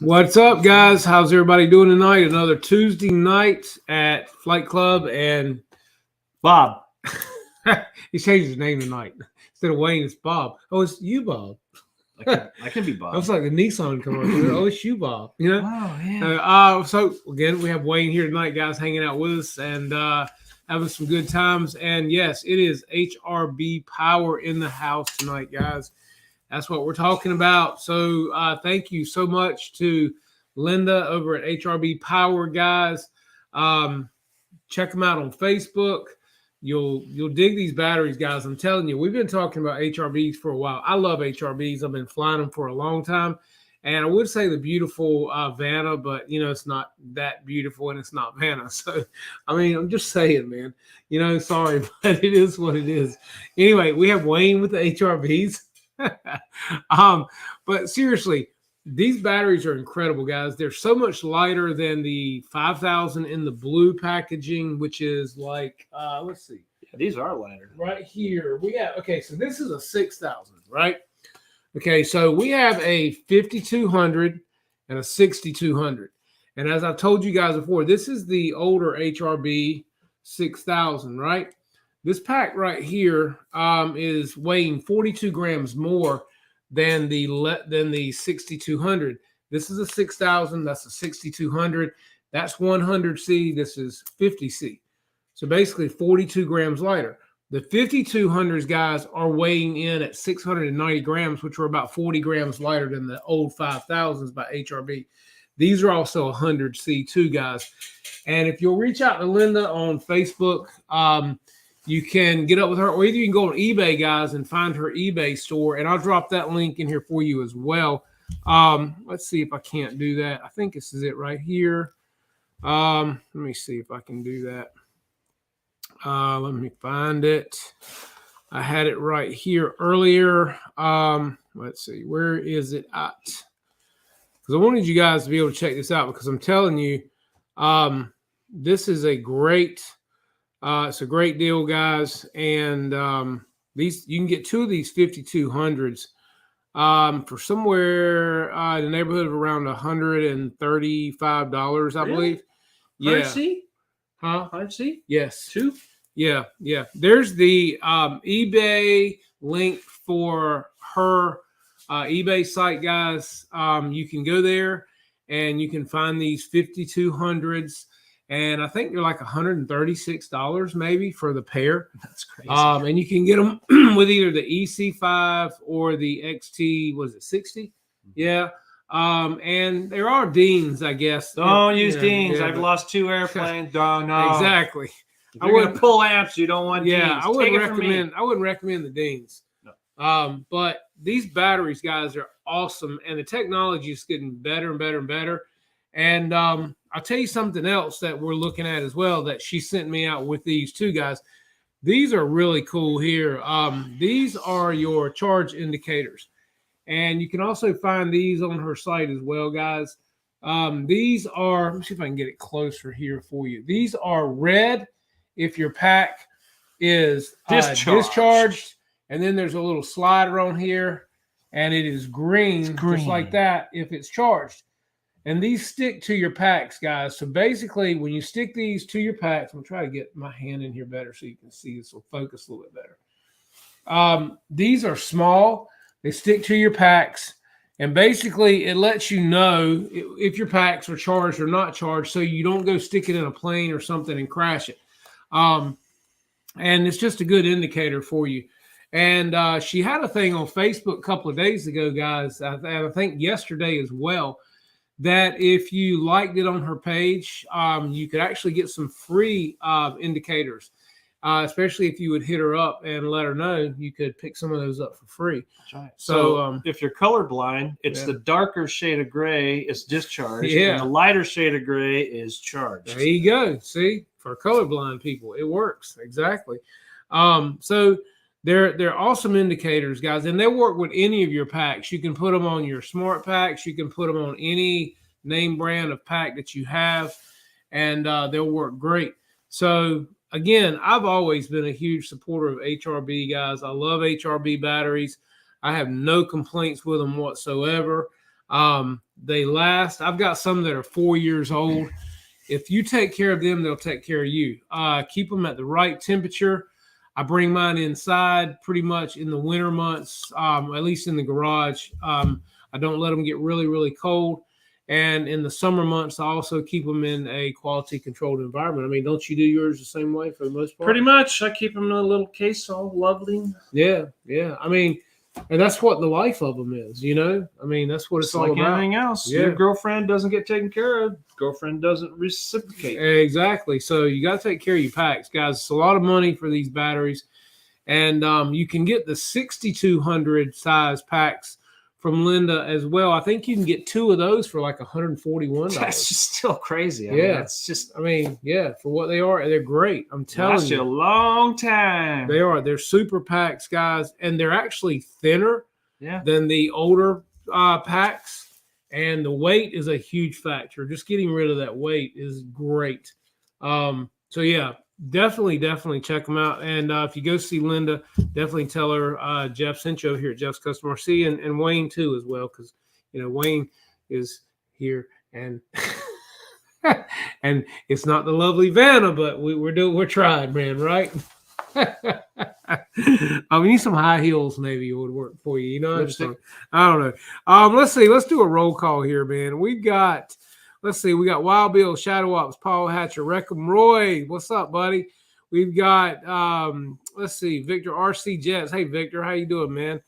What's up, guys? How's everybody doing tonight? Another Tuesday night at Flight Club, and Bob. he changed his name tonight. Instead of Wayne, it's Bob. Oh, it's you, Bob. I can be Bob. That was like the Nissan commercial. Oh, it's you, Bob. You know? Oh, yeah. So again, we have Wayne here tonight, guys, hanging out with us and having some good times. And yes, it is HRB Power in the house tonight, guys. That's what we're talking about. So thank you so much to Linda over at HRB Power, guys. Check them out on Facebook. You'll dig these batteries, guys. I'm telling you, we've been talking about HRBs for a while. I love HRBs. I've been flying them for a long time. And I would say the beautiful Vanna, but, you know, it's not that beautiful and it's not Vanna. So, I mean, I'm just saying, man. You know, sorry, but it is what it is. Anyway, we have Wayne with the HRBs. But seriously, these batteries are incredible, guys. They're so much lighter than the 5000 in the blue packaging, which is like, let's see. Yeah, these are lighter. Right here, we have, okay, so this is a 6000, right? Okay, so we have a 5200 and a 6200. And as I've told you guys before, this is the older HRB 6000, right? This pack right here is weighing 42 grams more than the 6200. This is a 6000. That's a 6200. That's 100C. This is 50C. So basically 42 grams lighter. The 5200s, guys, are weighing in at 690 grams, which are about 40 grams lighter than the old 5000s by HRB. These are also 100C too, guys. And if you'll reach out to Linda on Facebook, you can get up with her, or either you can go on eBay, guys, and find her eBay store. And I'll drop that link in here for you as well. Let's see if I can't do that. I think this is it right here. Let me see if I can do that. Let me find it. I had it right here earlier. Let's see. Where is it at? Because I wanted you guys to be able to check this out, because I'm telling you, this is a great... it's a great deal, guys, and these you can get two of these 5200s for somewhere in the neighborhood of around $135, I believe. Yeah. 100C? Huh? 100C? Yes. Two? Yeah. There's the eBay link for her eBay site, guys. You can go there and you can find these 5200s. And I think they're like $136 maybe for the pair. That's crazy. And you can get them with either the EC5 or the XT, was it 60? Yeah. And there are Deans, I guess. Don't use Deans. Yeah, I've lost 2 airplanes. No. Exactly. If you're going to pull amps, you don't want Deans. I wouldn't recommend the Deans. No. But these batteries, guys, are awesome. And the technology is getting better and better and better. And I'll tell you something else that we're looking at as well that she sent me out with these two, guys. These are really cool here. These are your charge indicators. And you can also find these on her site as well, guys. These are, let me see if I can get it closer here for you. These are red if your pack is discharged. And then there's a little slider on here. And it is green, just like that, if it's charged. And these stick to your packs, guys. So basically, when you stick these to your packs, I'm going to try to get my hand in here better so you can see this will focus a little bit better. These are small. They stick to your packs. And basically, it lets you know if your packs are charged or not charged, so you don't go stick it in a plane or something and crash it. And it's just a good indicator for you. And she had a thing on Facebook a couple of days ago, guys, and I think yesterday as well, that if you liked it on her page, you could actually get some free indicators, especially if you would hit her up and let her know. You could pick some of those up for free. That's right. So if you're colorblind, it's the darker shade of gray is discharged, and the lighter shade of gray is charged. There you go. See, for colorblind people, it works. Exactly. So they're awesome indicators, guys, and they'll work with any of your packs. You can put them on your smart packs. You can put them on any name brand of pack that you have, and they'll work great. So again, I've always been a huge supporter of HRB, guys. I love HRB batteries. I have no complaints with them whatsoever. They last. I've got some that are 4 years old. If you take care of them, they'll take care of you. Keep them at the right temperature. I bring mine inside pretty much in the winter months, at least in the garage. I don't let them get really, really cold. And in the summer months, I also keep them in a quality controlled environment. I mean, don't you do yours the same way for the most part? Pretty much. I keep them in a little case, all lovely. Yeah, yeah. I mean, and that's what the life of them is, you know? I mean, that's what it's all like about. Anything else. Yeah. Your girlfriend doesn't get taken care of. Girlfriend doesn't reciprocate. Exactly. So you got to take care of your packs, guys. It's a lot of money for these batteries. And you can get the 6,200 size packs from Linda as well. I think you can get 2 of those for like $141. That's just still crazy. I mean, it's just. I mean, yeah, for what they are, they're great. I'm telling you, a long time. They are. They're super packs, guys, and they're actually thinner than the older packs. And the weight is a huge factor. Just getting rid of that weight is great. So yeah, definitely check them out. And if you go see Linda, definitely tell her Jeff sent you over here at Jeff's Custom RC, and Wayne too as well, because you know Wayne is here and and it's not the lovely Vanna, but we're trying, man, right? We need some high heels, maybe it would work for you. You know, I don't know. Let's see. Let's do a roll call here, man. We got Wild Bill, Shadow Ops, Paul Hatcher, Reckham Roy. What's up, buddy? We've got let's see, Victor RC Jets. Hey, Victor, how you doing, man?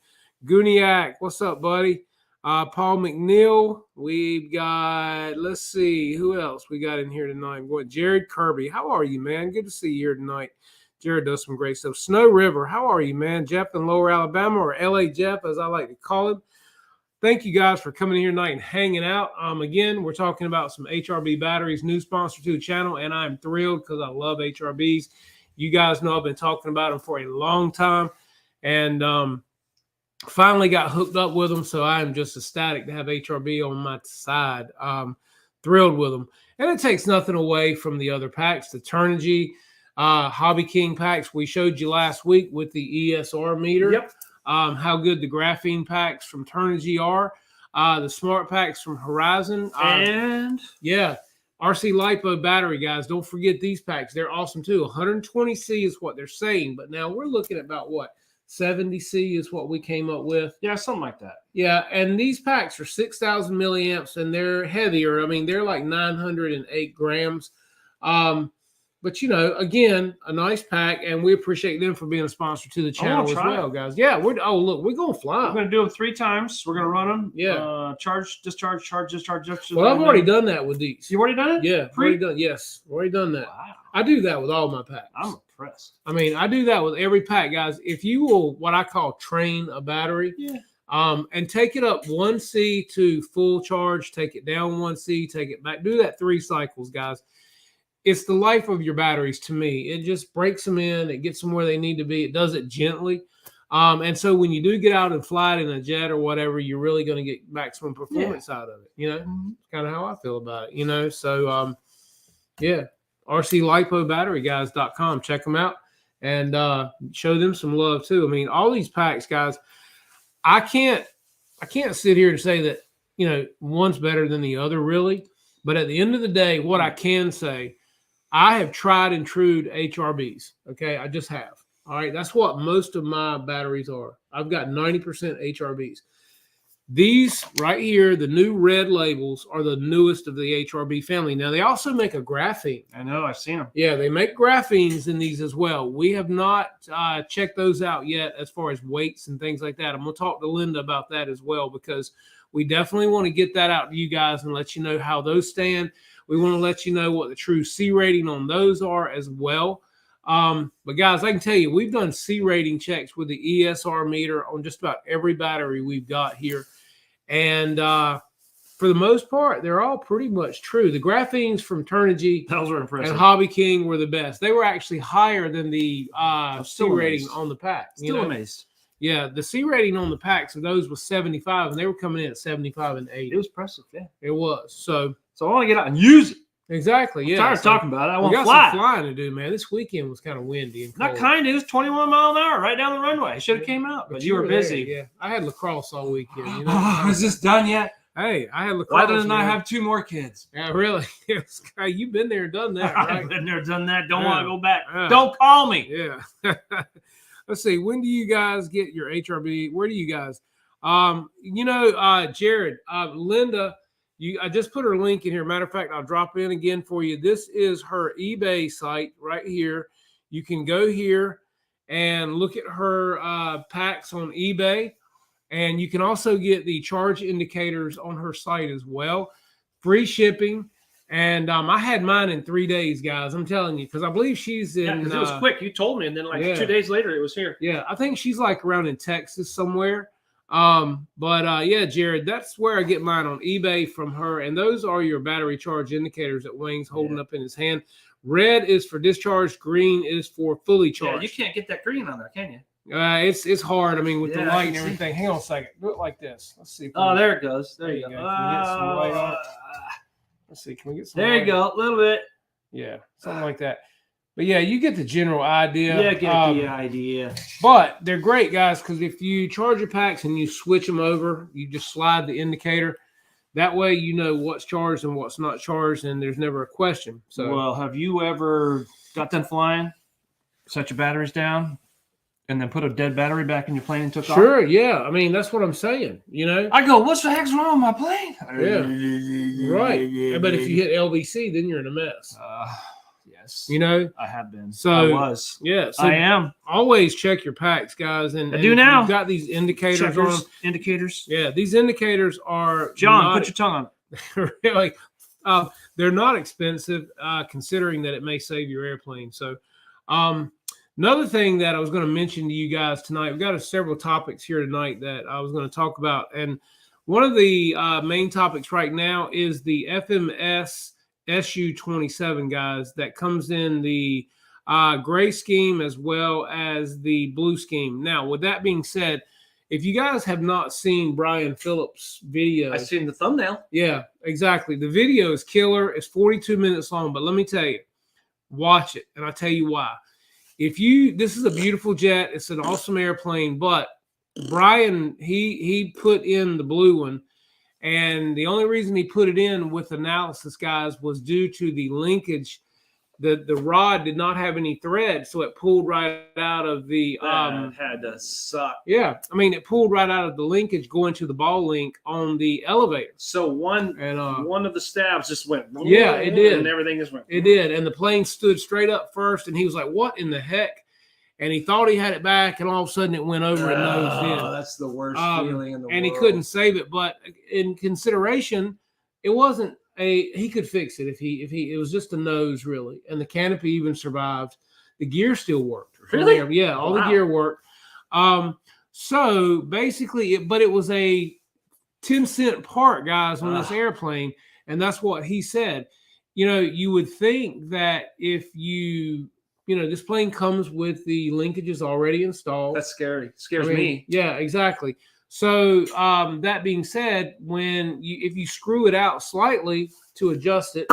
Gooniac, what's up, buddy? Paul McNeil. We've got, let's see, who else we got in here tonight? What, Jared Kirby. How are you, man? Good to see you here tonight. Jared does some great stuff. Snow River, how are you, man? Jeff in Lower Alabama, or LA Jeff, as I like to call him. Thank you guys for coming here tonight and hanging out. Again, we're talking about some HRB batteries, new sponsor to the channel, and I'm thrilled because I love HRBs. You guys know I've been talking about them for a long time, and finally got hooked up with them, so I am just ecstatic to have HRB on my side. Thrilled with them. And it takes nothing away from the other packs, the Turnigy, Hobby King packs we showed you last week with the ESR meter. Yep. How good the graphene packs from Turnigy are. The smart packs from Horizon. And yeah, RC LiPo battery, guys. Don't forget these packs. They're awesome too. 120C is what they're saying, but now we're looking at about what? 70C is what we came up with. Yeah, something like that. Yeah, and these packs are 6,000 milliamps, and they're heavier. I mean, they're like 908 grams. But, you know, again, a nice pack, and we appreciate them for being a sponsor to the channel as well, guys. Yeah, we're going to fly. We're going to do them 3 times. We're going to run them. Yeah. Charge, discharge, charge, discharge. Well, I've already done that with these. You've already done it? Yeah, already done. Yes, already done that. Wow. I do that with all my packs. I'm impressed. I mean, I do that with every pack, guys. If you will, what I call train a battery, and take it up 1C to full charge, take it down 1C, take it back. Do that 3 cycles, guys. It's the life of your batteries to me. It just breaks them in. It gets them where they need to be. It does it gently. And so when you do get out and fly it in a jet or whatever, you're really going to get maximum performance out of it. You know, it's kind of how I feel about it, you know? So, yeah, RCLipoBatteryGuys.com. Check them out and show them some love too. I mean, all these packs, guys, I can't sit here and say that, you know, one's better than the other really. But at the end of the day, what I can say, I have tried and trued HRBs. Okay, I just have. All right, that's what most of my batteries are. I've got 90% HRBs. These right here, the new red labels, are the newest of the HRB family. Now, they also make a graphene. I know, I've seen them. Yeah, they make graphenes in these as well. We have not checked those out yet as far as weights and things like that. I'm going to talk to Linda about that as well, because we definitely want to get that out to you guys and let you know how those stand. We want to let you know what the true C rating on those are as well. But guys, I can tell you, we've done C rating checks with the ESR meter on just about every battery we've got here. And for the most part, they're all pretty much true. The graphenes from Turnigy those were impressive, and Hobby King were the best. They were actually higher than the C rating on the pack. Still amazed. Yeah, the C rating on the packs of those was 75, and they were coming in at 75 and 80. It was impressive, yeah. It was. So I want to get out and use it. Exactly, yeah. I'm tired of talking about it. I want to fly. fly. Some flying to do, man. This weekend was kind of windy and cold. Not kind of. It was 21 miles an hour right down the runway. Should have came out, but you were busy. There, yeah, I had lacrosse all weekend. You know? Oh, is this done yet? Hey, I had lacrosse. Why didn't I have 2 more kids? Yeah, really. You've been there and done that, right? I've been there, done that. Don't want to go back. Yeah. Don't call me. Yeah. Let's see. When do you guys get your HRB? Where do you guys? Jared, Linda, I just put her link in here. Matter of fact, I'll drop it in again for you. This is her eBay site right here. You can go here and look at her packs on eBay. And you can also get the charge indicators on her site as well. Free shipping. And I had mine in 3 days, guys. I'm telling you, because I believe she's in. Yeah, because it was quick. You told me, and then 2 days later, it was here. Yeah, I think she's like around in Texas somewhere. Yeah, Jared, that's where I get mine on eBay from her. And those are your battery charge indicators that Wayne's holding up in his hand. Red is for discharged. Green is for fully charged. Yeah, you can't get that green on there, can you? It's hard. I mean, with the light and everything. Hang on a second. Do it like this. Let's see. There it goes. There you go. Can we get some light on it? Let's see. Can we get some There you go. A little bit. Yeah, something like that. But yeah, you get the general idea. Yeah, get the idea. But they're great, guys, because if you charge your packs and you switch them over, you just slide the indicator. That way you know what's charged and what's not charged, and there's never a question. So, well, have you ever got done flying, set your batteries down, and then put a dead battery back in your plane and took off? Sure, yeah. I mean, that's what I'm saying, you know? I go, what the heck's wrong with my plane? Yeah, right. But if you hit LVC, then you're in a mess. Yes. You know? I have been. So, I was. Yeah. So I am. Always check your packs, guys. And I do now. You've got these indicators on them. Indicators. Yeah, these indicators are John, put your tongue on it. Really, they're not expensive, considering that it may save your airplane. So, another thing that I was going to mention to you guys tonight, we've got several topics here tonight that I was going to talk about, and one of the main topics right now is the FMS SU-27, guys, that comes in the gray scheme as well as the blue scheme. Now, with that being said, if you guys have not seen Brian Phillips' video, I've seen the thumbnail. Yeah, exactly. The video is killer. It's 42 minutes long, but let me tell you, watch it, and I'll tell you why. This is a beautiful jet. It's an awesome airplane, but Brian, he put in the blue one, and the only reason he put it in with analysis, guys, was due to the linkage. The rod did not have any thread, so it pulled right out of the had to suck. Yeah, I mean, it pulled right out of the linkage going to the ball link on the elevator. So one of the stabs just went. Yeah, it did, and everything just went. It did, and the plane stood straight up first, and he was like, "What in the heck?" And he thought he had it back, and all of a sudden it went over and nosed in. Oh, that's the worst feeling in the world. And he couldn't save it, but in consideration, it wasn't he could fix it if it was just a nose really, and the canopy even survived. The gear still worked. Really? Yeah, all the gear worked. So basically, it was a 10-cent part, guys, on this airplane, and that's what he said. You know, you would think that if this plane comes with the linkages already installed. That's scary. It scares me. Yeah, exactly. So that being said, if you screw it out slightly to adjust it,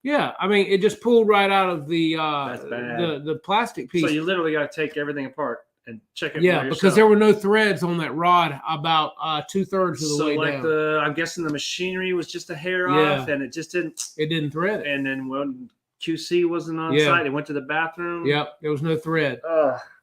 yeah, I mean, it just pulled right out of the plastic piece. So you literally got to take everything apart and check it. Yeah, because there were no threads on that rod about 2/3 of the way down. I'm guessing the machinery was just a hair off, and it just didn't. It didn't thread it. And then when QC wasn't on site, it went to the bathroom. Yep, there was no thread.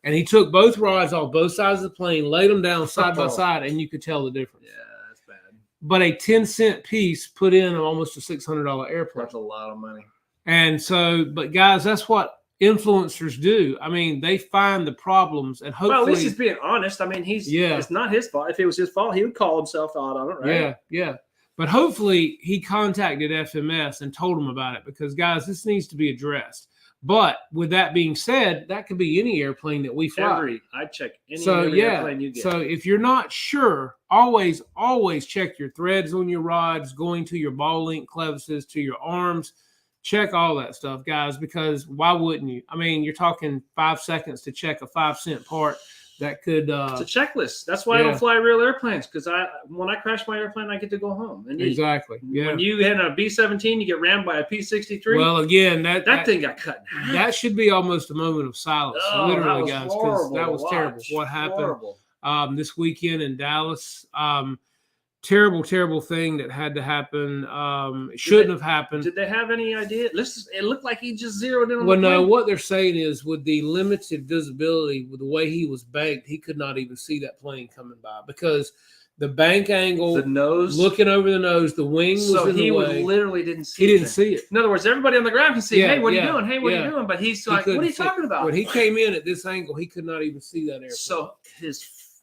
And he took both rods off both sides of the plane, laid them down side by side, and you could tell the difference. Yeah, that's bad. But a 10-cent piece put in almost a $600 airplane. That's a lot of money. And so, but guys, that's what influencers do. I mean, they find the problems, and hopefully, well, at least he's being honest. I mean, it's not his fault. If it was his fault, he would call himself out on it, right? Yeah. But hopefully, he contacted FMS and told them about it, because guys, this needs to be addressed. But with that being said, that could be any airplane that we fly. I'd check every airplane you get. So if you're not sure, always check your threads on your rods, going to your ball link clevises, to your arms. Check all that stuff, guys, because why wouldn't you? I mean, you're talking 5 seconds to check a 5-cent part. That could it's a checklist. That's why I don't fly real airplanes, because when I crash my airplane, I get to go home. And exactly. Yeah. When you hit a B-17, you get rammed by a P-63. Well, again, that thing got cut in half. That should be almost a moment of silence, literally, guys, because that was terrible. What happened this weekend in Dallas? terrible, terrible thing that had to happen. It shouldn't have happened. Did they have any idea? It looked like he just zeroed in on Well, the no, plane. what they're saying is with the limited visibility, with the way he was banked, he could not even see that plane coming by because the bank angle, the nose, looking over the nose, the wing was so in the he way. literally didn't see He didn't see it. In other words, everybody on the ground can see, Yeah, hey, what are you yeah, doing? Hey, what are yeah. you doing? But he's He like, what are couldn't you see- talking about? When he came in at this angle, he could not even see that airplane. So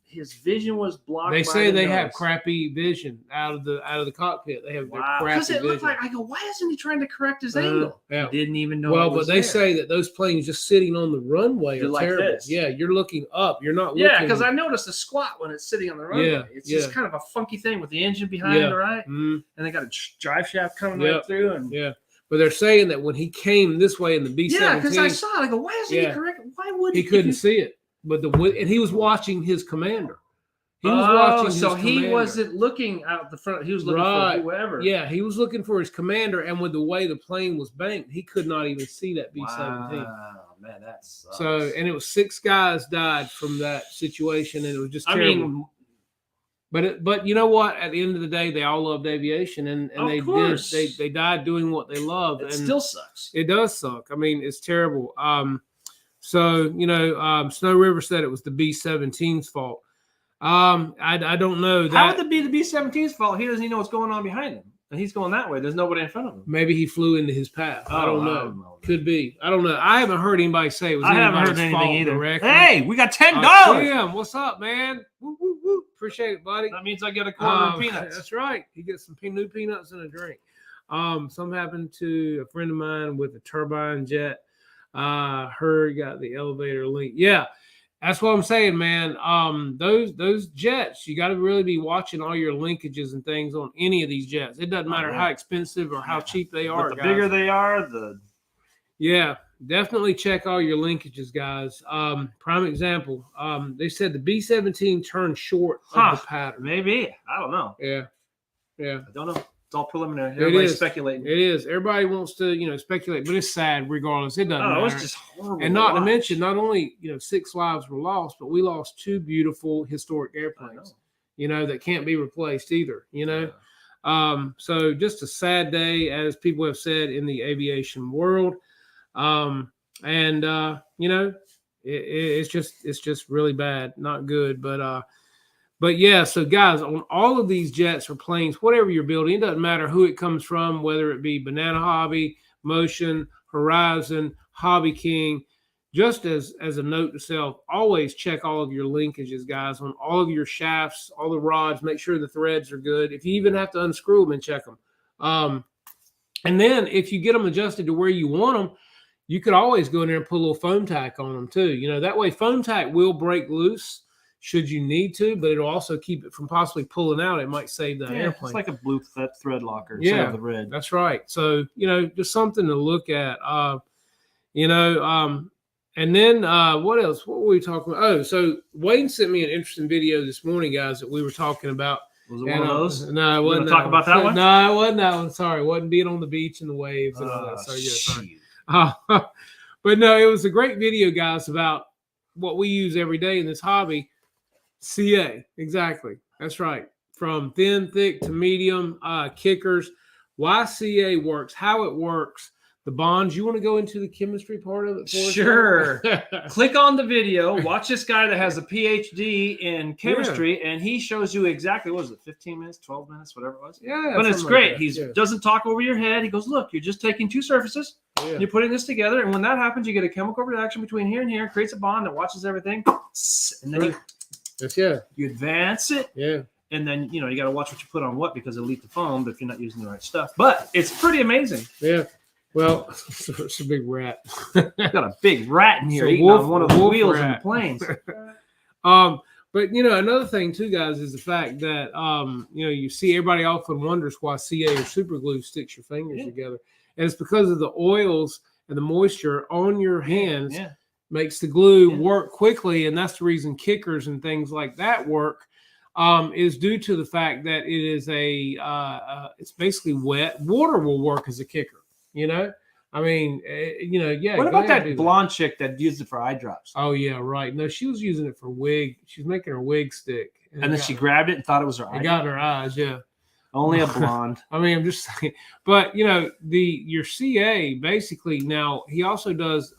his vision was blocked. They by say the they nose. have crappy vision out of the cockpit. They have their crappy Because it vision. looked like, I go, why isn't he trying to correct his angle? Yeah. He didn't even know. Well, it but was they there. say that those planes just sitting on the runway You're are like terrible. this. Yeah, you're looking up. You're not looking. Yeah, because I noticed the squat when it's sitting on the runway. Yeah, It's just kind of a funky thing with the engine behind, right? Mm, And they got a drive shaft coming right through. And yeah. But they're saying that when he came this way in the B-17, yeah, because I saw it. I go, why isn't he correct? Why would he couldn't see it? But and he was watching his commander. He was watching his he commander. wasn't looking out the front. He was looking for whoever. Yeah, he was looking for his commander, and with the way the plane was banked, he could not even see that B-17. Wow, man, that sucks. So, and it was 6 guys died from that situation, and it was just terrible. I mean, but you know what? At the end of the day, they all loved aviation, and they course. did. They died doing what they loved. It and still sucks. It does suck. I mean, it's terrible. So Snow River said it was the B-17's fault. I don't know. How would it be the B-17's fault? He doesn't even know what's going on behind him, and he's going that way. There's nobody in front of him. Maybe he flew into his path. I don't know. know. Could be. I don't know. I haven't heard anybody say it was. I haven't heard anybody's fault anything either. directly. Hey, we got $10. Tim, what's up, man? Woo, woo, woo. Appreciate it, buddy. That means I get a quarter of peanuts. That's right. He gets some new peanuts and a drink. Something happened to a friend of mine with a turbine jet. Her got the elevator link. Yeah. That's what I'm saying, man. Those jets, you got to really be watching all your linkages and things on any of these jets. It doesn't matter how expensive or how cheap they are. But the bigger they are, definitely check all your linkages, guys. Prime example. They said the B-17 turned short of the pattern. Maybe. I don't know. Yeah. I don't know. It's all preliminary. Everybody's speculating. It is. Everybody wants to, speculate, but it's sad regardless. It doesn't matter. It's just horrible. And not to mention, not only, 6 lives were lost, but we lost 2 beautiful historic airplanes, that can't be replaced either, So just a sad day, as people have said, in the aviation world. It's just really bad, not good, but yeah, so guys, on all of these jets or planes, whatever you're building, it doesn't matter who it comes from, whether it be Banana Hobby, Motion, Horizon, Hobby King. Just as a note to self, always check all of your linkages, guys, on all of your shafts, all the rods. Make sure the threads are good. If you even have to unscrew them and check them. And then if you get them adjusted to where you want them, you could always go in there and put a little foam tack on them too. That way foam tack will break loose should you need to, but it'll also keep it from possibly pulling out. It might save that airplane. It's like a blue thread locker instead of the red. That's right. So, just something to look at. And then what else? What were we talking about? Oh, so Wayne sent me an interesting video this morning, guys, that we were talking about. Was it one of those? No, it wasn't. Talk about that one? No, it wasn't that one. Sorry, it wasn't being on the beach and the waves and all that. So sorry. But no, it was a great video, guys, about what we use every day in this hobby. CA, exactly. That's right. From thin, thick to medium kickers. Why CA works, how it works, the bonds. You want to go into the chemistry part of it for us? Sure. Click on the video. Watch this guy that has a PhD in chemistry, and he shows you exactly, what was it, 15 minutes, 12 minutes, whatever it was? Yeah. But it's great. He doesn't talk over your head. He goes, look, you're just taking 2 surfaces. Yeah. You're putting this together, and when that happens, you get a chemical reaction between here and here, creates a bond that watches everything, and then you advance it. Yeah. And then, you got to watch what you put on what, because it'll leak the foam if you're not using the right stuff. But it's pretty amazing. Yeah. Well, it's a big rat. Got a big rat in here eating on one of the wheels in the planes. But, another thing, too, guys, is the fact that, you see everybody often wonders why CA or super glue sticks your fingers together. And it's because of the oils and the moisture on your hands makes the glue work quickly. And that's the reason kickers and things like that work, is due to the fact that it is it's basically wet. Water will work as a kicker, I mean, yeah. What about glad to do that blonde chick that used it for eye drops? Oh yeah, right. No, she was using it for wig. She was making her wig stick, And then she grabbed it and thought it was her eye. It got in her eyes. Yeah. Only a blonde. I mean, I'm just saying. But your CA basically now he also does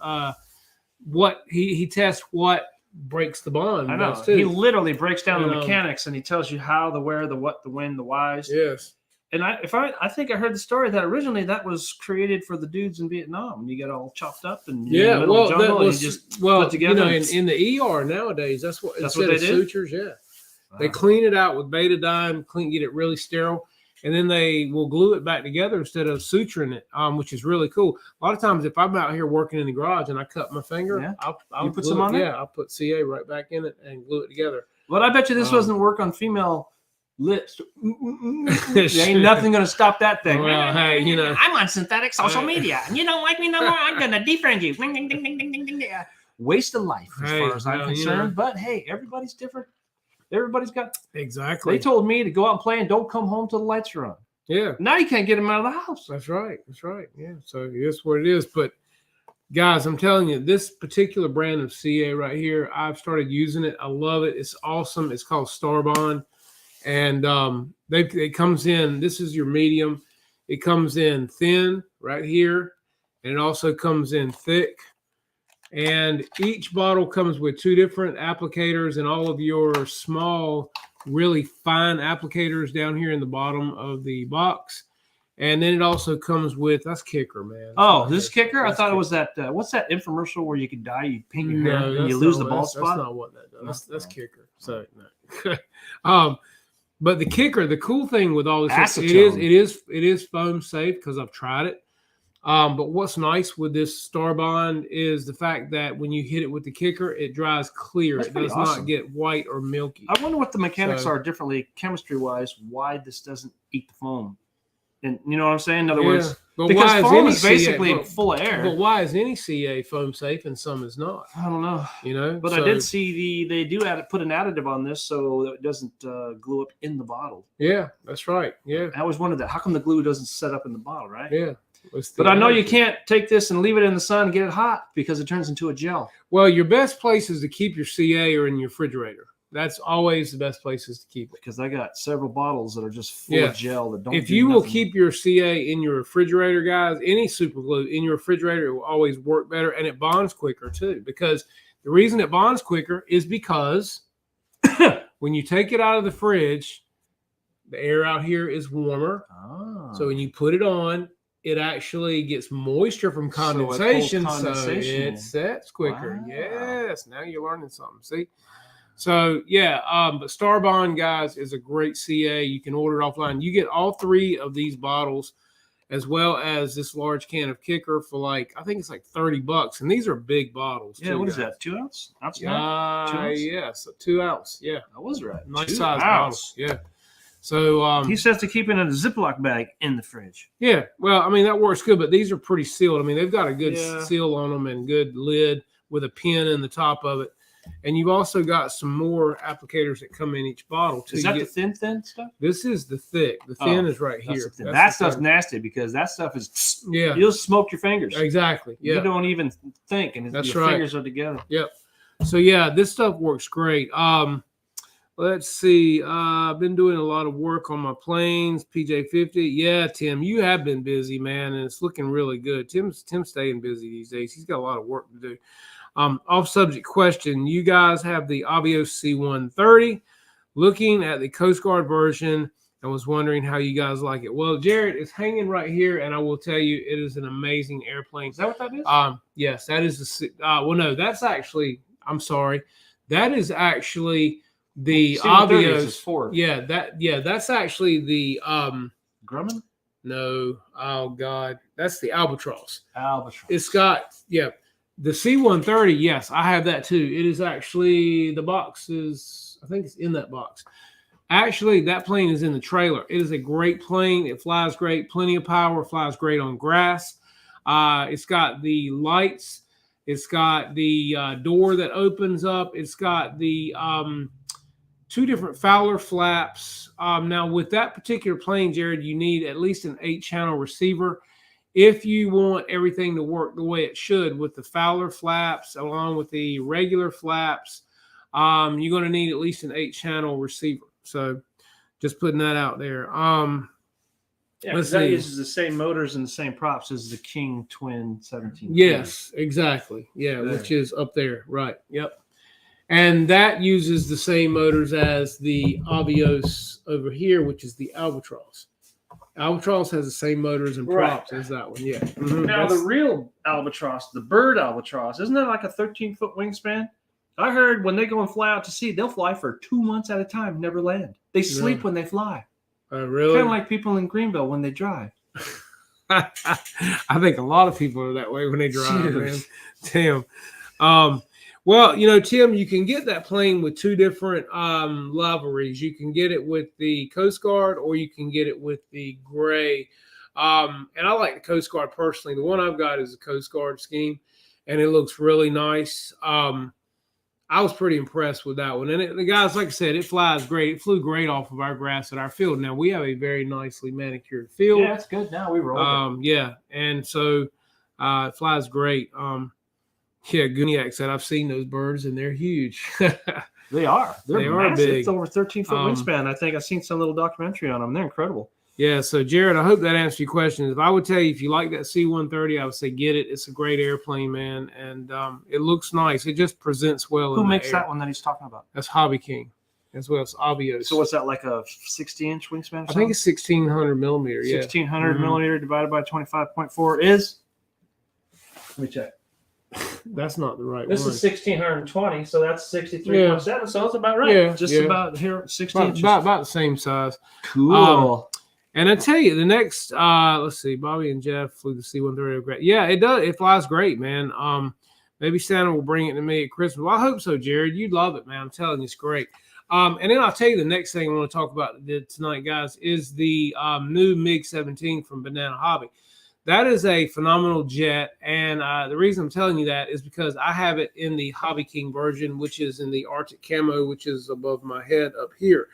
what he tests what breaks the bond. I know. He literally breaks down the mechanics and he tells you how, the where, the what, the when, the whys. Yes. And I think I heard the story that originally that was created for the dudes in Vietnam. And you get all chopped up and yeah, well, that was just put together. In the ER nowadays, that's what they do. Sutures, yeah. Wow. They clean it out with betadine, get it really sterile, and then they will glue it back together instead of suturing it, which is really cool. A lot of times, if I'm out here working in the garage and I cut my finger, I'll put some on it. Yeah, I'll put CA right back in it and glue it together. But I bet you this doesn't work on female lips. There ain't nothing going to stop that thing. Well, hey, I'm on synthetic social media, and you don't like me no more. I'm going to defriend you. Ding, ding, ding, ding, ding, ding, ding. Waste of life, as far as I'm concerned. But hey, everybody's different. Everybody's got exactly. They told me to go out and play and don't come home till the lights are on. Yeah. Now you can't get them out of the house. That's right. That's right. Yeah. So that's what it is. But guys, I'm telling you, this particular brand of CA right here, I've started using it. I love it. It's awesome. It's called Starbond, and it comes in. This is your medium. It comes in thin right here, and it also comes in thick. And each bottle comes with 2 different applicators and all of your small, really fine applicators down here in the bottom of the box. And then it also comes with, that's Kicker, man. Oh, this Kicker? I thought it was that, what's that infomercial where you can dye, you paint your hair and you lose the bald spot? That's not what that does. That's Kicker. So, no. But the Kicker, the cool thing with all this, it is foam safe because I've tried it. But what's nice with this Starbond is the fact that when you hit it with the Kicker, it dries clear. It does not get white or milky. I wonder what the mechanics are differently chemistry-wise, why this doesn't eat the foam. And you know what I'm saying? In other words, because foam is basically full of air. But why is any CA foam safe and some is not? I don't know. But I did see they do put an additive on this so that it doesn't glue up in the bottle. Yeah, that's right. Yeah. I always wondered that. How come the glue doesn't set up in the bottle, right? Yeah. But I know you can't take this and leave it in the sun and get it hot because it turns into a gel. Well, your best place is to keep your CA or in your refrigerator. That's always the best places to keep it. Because I got several bottles that are just full of gel that don't. If you will keep your CA in your refrigerator, guys, any super glue in your refrigerator, it will always work better, and it bonds quicker too. Because the reason it bonds quicker is because when you take it out of the fridge, the air out here is warmer. Oh. So when you put it on, it actually gets moisture from condensation, so it sets quicker. Wow. Yes, now you're learning something. See? So, but Starbond, guys, is a great CA. You can order it offline. You get all 3 of these bottles as well as this large can of Kicker for I think it's like $30. And these are big bottles. Yeah, what is that, 2 ounce? Yes, a 2 ounce. Yeah. I was right. Nice size bottle. Yeah. So he says to keep it in a Ziploc bag in the fridge. Yeah, well, I mean that works good, but these are pretty sealed. I mean they've got a good seal on them and good lid with a pin in the top of it. And you've also got some more applicators that come in each bottle too. Is that the thin stuff? This is the thick. The thin is right here. That stuff's nasty because that stuff is you'll smoke your fingers. Exactly. Yeah. You don't even think, and your fingers are together. Yep. So this stuff works great. Let's see. I've been doing a lot of work on my planes, PJ50. Yeah, Tim, you have been busy, man, and it's looking really good. Tim's staying busy these days. He's got a lot of work to do. Off-subject question. You guys have the Avios C-130. Looking at the Coast Guard version, I was wondering how you guys like it. Well, Jared, it's hanging right here, and I will tell you it is an amazing airplane. Is that what that is? Yes, that is the well, no, that's actually, I'm sorry. That is actually the Avios. That's actually the Grumman? No, oh God. That's the Albatross. It's got, the C-130, yes, I have that too. It is actually, the box is, I think it's in that box. Actually, that plane is in the trailer. It is a great plane. It flies great, plenty of power, flies great on grass. It's got the lights. It's got the door that opens up. It's got the 2 different Fowler flaps. Now, with that particular plane, Jared, you need at least an 8-channel receiver. if you want everything to work the way it should with the Fowler flaps along with the regular flaps, you're going to need at least an 8-channel receiver. So just putting that out there. Yeah, because that uses the same motors and the same props as the King Twin 17. Yes, exactly. Yeah, there. Which is up there. Right. Yep. And that uses the same motors as the Avios over here, which is the Albatross. Albatross has the same motors and props as that one. Yeah. Mm-hmm. Now, the real Albatross, the bird Albatross, isn't that like a 13-foot wingspan? I heard when they go and fly out to sea, they'll fly for 2 months at a time, never land. They sleep when they fly. Really? Kind of like people in Greenville when they drive. I think a lot of people are that way when they drive, man. Damn. Well, Tim, you can get that plane with 2 different liveries. You can get it with the Coast Guard or you can get it with the gray. And I like the Coast Guard personally. The one I've got is the Coast Guard scheme, and it looks really nice. I was pretty impressed with that one. And the guys, like I said, it flies great. It flew great off of our grass at our field. Now, we have a very nicely manicured field. Yeah, it's good now. We roll it. Yeah, and so it flies great. Guniak said, I've seen those birds, and they're huge. They are. They're massive. Big. It's over 13-foot wingspan. I think I've seen some little documentary on them. They're incredible. Yeah, so Jared, I hope that answers your question. If I would tell you, if you like that C-130, I would say get it. It's a great airplane, man, and it looks nice. It just presents well. Who makes that one that he's talking about? That's Hobby King, as well as Avios. So what's that, like a 60-inch wingspan? I think it's 1,600 millimeter. 1,600 millimeter divided by 25.4 is. Let me check. That's not the right this one. Is 1,620, so that's 63.7. So it's about right. Yeah, just about here, 60 inches. About the same size. Cool. And I tell you, the next, let's see, Bobby and Jeff flew the C-130. Great. Yeah, it does. It flies great, man. Maybe Santa will bring it to me at Christmas. Well, I hope so, Jared. You'd love it, man. I'm telling you, it's great. And then I'll tell you the next thing I want to talk about tonight, guys, is the new MiG-17 from Banana Hobby. That is a phenomenal jet, and the reason I'm telling you that is because I have it in the Hobby King version, which is in the Arctic camo, which is above my head up here.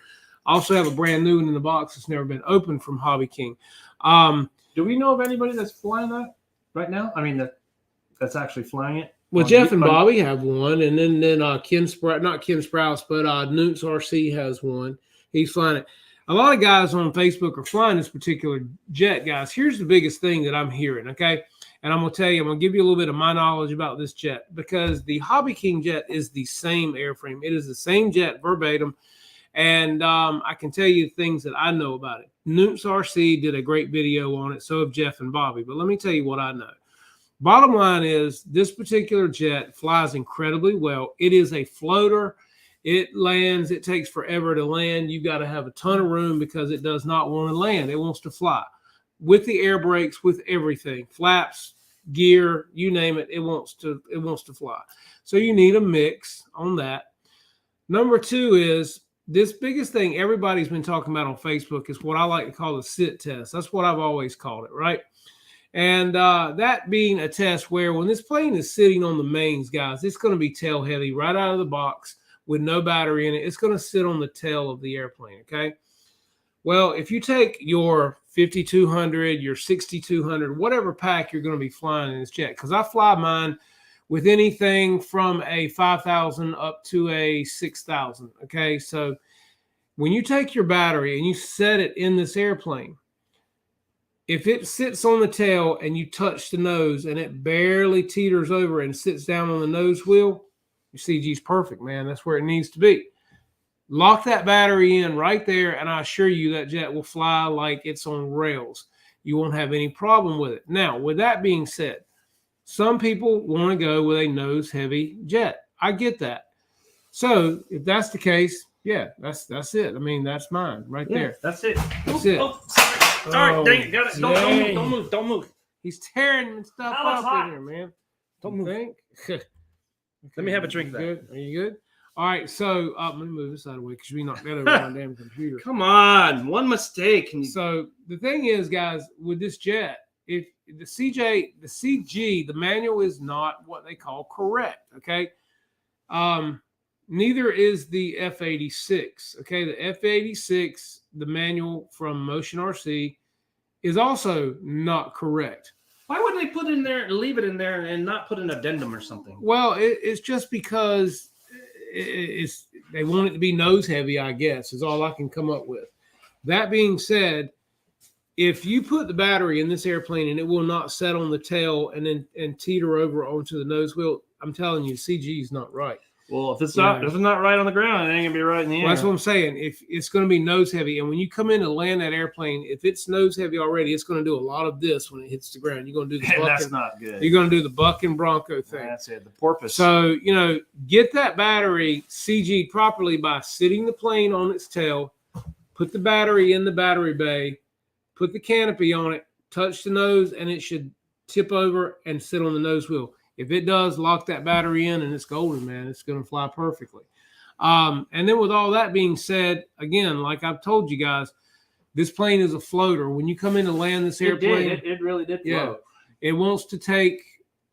I also have a brand new one in the box that's never been opened from Hobby King. Do we know of anybody that's flying that right now? I mean, that's actually flying it? Well, Jeff and Bobby have one, and then not Ken Sprouse, but JCRC has one. He's flying it. A lot of guys on Facebook are flying this particular jet, guys. Here's the biggest thing that I'm hearing, okay? And I'm going to tell you, I'm going to give you a little bit of my knowledge about this jet because the Hobby King jet is the same airframe. It is the same jet verbatim. And I can tell you things that I know about it. JCRC did a great video on it. So have Jeff and Bobby. But let me tell you what I know. Bottom line is this particular jet flies incredibly well. It is a floater. It lands. It takes forever to land. You've got to have a ton of room because it does not want to land. It wants to fly with the air brakes, with everything, flaps, gear, you name it. It wants to fly. So you need a mix on that. Number 2 is this biggest thing everybody's been talking about on Facebook is what I like to call the sit test. That's what I've always called it, right? And that being a test where when this plane is sitting on the mains, guys, it's going to be tail heavy right out of the box. With no battery in it, it's going to sit on the tail of the airplane, okay? Well, if you take your 5,200, your 6,200, whatever pack you're going to be flying in this jet, because I fly mine with anything from a 5,000 up to a 6,000, okay? So when you take your battery and you set it in this airplane, if it sits on the tail and you touch the nose and it barely teeters over and sits down on the nose wheel, your CG's perfect, man. That's where it needs to be. Lock that battery in right there, and I assure you that jet will fly like it's on rails. You won't have any problem with it. Now, with that being said, some people want to go with a nose-heavy jet. I get that. So if that's the case, yeah, that's it. I mean, that's mine right there. That's it. That's it. Oh, sorry, dang it. Got it. Don't move. He's tearing stuff up in here, man. Don't move. Okay, let me have a drink of that. Good? Are you good? All right, so let me move this out of the way because we knocked that over my damn computer. Come on, one mistake. So the thing is, guys, with this jet, if the CG, the manual is not what they call correct, okay? Neither is the F86, okay? The F86, the manual from Motion RC, is also not correct. Why would they put in there and leave it in there and not put an addendum or something? Well, it's just because they want it to be nose heavy, I guess, is all I can come up with. That being said, if you put the battery in this airplane and it will not set on the tail and teeter over onto the nose wheel, I'm telling you, CG is not right. Well, if it's not right on the ground, it ain't gonna be right in the air. Well, that's what I'm saying. If it's going to be nose heavy, and when you come in to land that airplane, if it's nose heavy already, it's going to do a lot of this when it hits the ground. You're going to do the buck that's not good. You're going to do the buck and bronco thing. That's it. The porpoise. So get that battery CG'd properly by sitting the plane on its tail. Put the battery in the battery bay. Put the canopy on it. Touch the nose, and it should tip over and sit on the nose wheel. If it does, lock that battery in and it's golden, man. It's going to fly perfectly. And then with all that being said, again, like I've told you guys, this plane is a floater. When you come in to land this airplane, it really did float. It wants to take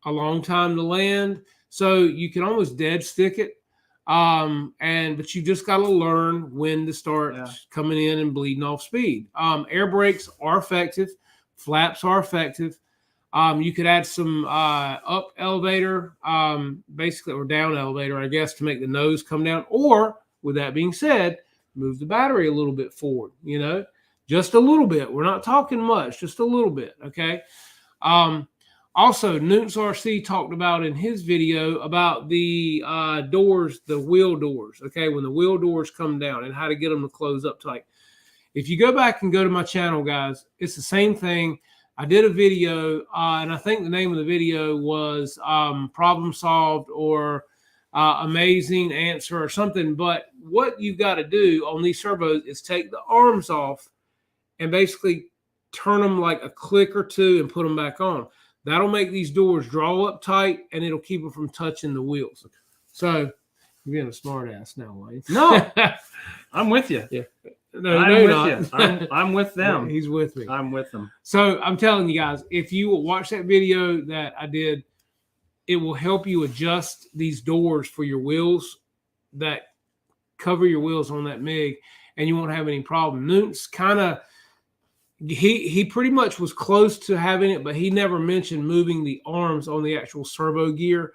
a long time to land. So you can almost dead stick it. But you just got to learn when to start coming in and bleeding off speed. Air brakes are effective. Flaps are effective. You could add some up elevator, basically, or down elevator, I guess, to make the nose come down. Or, with that being said, move the battery a little bit forward, just a little bit. We're not talking much, just a little bit, okay? Also, Newton's RC talked about in his video about the doors, the wheel doors, okay? When the wheel doors come down and how to get them to close up tight. If you go back and go to my channel, guys, it's the same thing. I did a video, and I think the name of the video was Problem Solved or Amazing Answer or something. But what you've got to do on these servos is take the arms off and basically turn them like a click or two and put them back on. That'll make these doors draw up tight, and it'll keep them from touching the wheels. So you're being a smart ass now, Wayne. No, I'm with you. Yeah. No, I'm with them. He's with me. I'm with them. So I'm telling you guys, if you watch that video that I did, it will help you adjust these doors for your wheels that cover your wheels on that MiG, and you won't have any problem. Newton's kind of, he pretty much was close to having it, but he never mentioned moving the arms on the actual servo gear.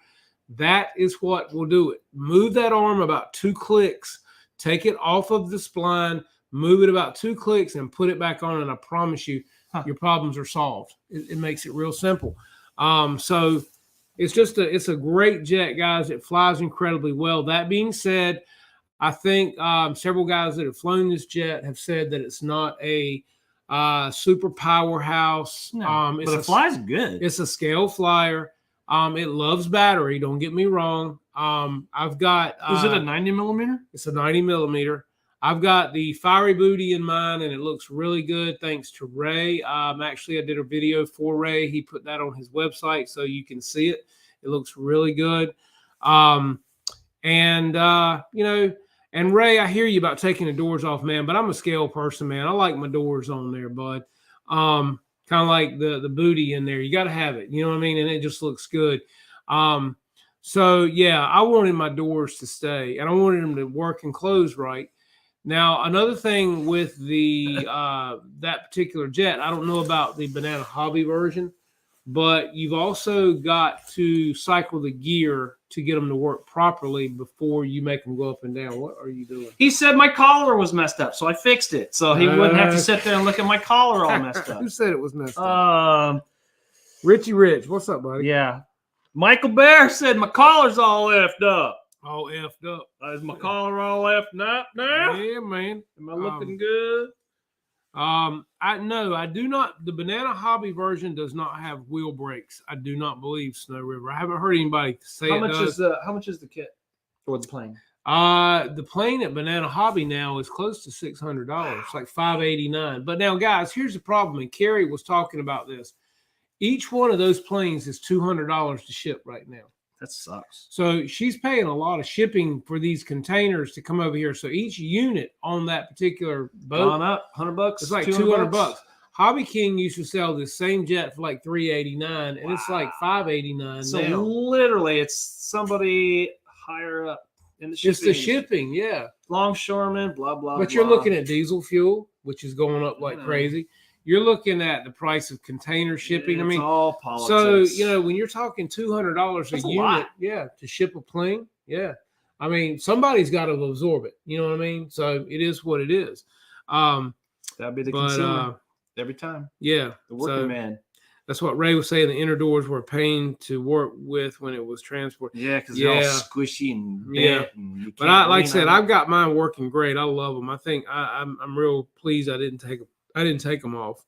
That is what will do it. Move that arm about 2 clicks, take it off of the spline, move it about 2 clicks and put it back on, and I promise you, your problems are solved. It makes it real simple. So it's a great jet, guys. It flies incredibly well. That being said, I think several guys that have flown this jet have said that it's not a super powerhouse. No, but it flies good. It's a scale flyer. It loves battery. Don't get me wrong. I've got. Is it a 90 millimeter? It's a 90 millimeter. I've got the fiery booty in mine, and it looks really good thanks to Ray. Actually, I did a video for Ray. He put that on his website so you can see it. It looks really good. And Ray, I hear you about taking the doors off, man, but I'm a scale person, man. I like my doors on there, bud. Kind of like the booty in there. You got to have it. You know what I mean? And it just looks good. So, yeah, I wanted my doors to stay, and I wanted them to work and close right. Now, another thing with the that particular jet, I don't know about the Banana Hobby version, but you've also got to cycle the gear to get them to work properly before you make them go up and down. What are you doing? He said my collar was messed up, so I fixed it. So he wouldn't have to sit there and look at my collar all messed up. Who said it was messed up? Richie Rich. What's up, buddy? Yeah. Michael Bear said my collar's all effed up. All effed up. Is my collar all effed up now? Yeah, man. Am I looking good? I do not. The Banana Hobby version does not have wheel brakes. I do not believe, Snow River. I haven't heard anybody say how much is the kit or the plane? The plane at Banana Hobby now is close to $600. Wow. It's like $589. But now, guys, here's the problem. And Carrie was talking about this. Each one of those planes is $200 to ship right now. That sucks. So she's paying a lot of shipping for these containers to come over here. So each unit on that particular boat, gone up $100. It's like $200. Hobby King used to sell this same jet for like $389, and it's like $589 so now. Literally, it's somebody higher up in the shipping. It's the shipping, yeah. Longshoreman, blah blah. But you're looking at diesel fuel, which is going up like crazy. you're looking at the price of container shipping. It's all politics. so when you're talking $200 a unit, lot. to ship a plane, I mean, somebody's got to absorb it. You know what I mean? So it is what it is. That'd be the consumer every time. Yeah, The working man. That's what Ray was saying. The inner doors were a pain to work with when it was transported. Yeah, because they're all squishy and bent. And but like I said, I've got mine working great. I love them. I think I'm real pleased I didn't take them off.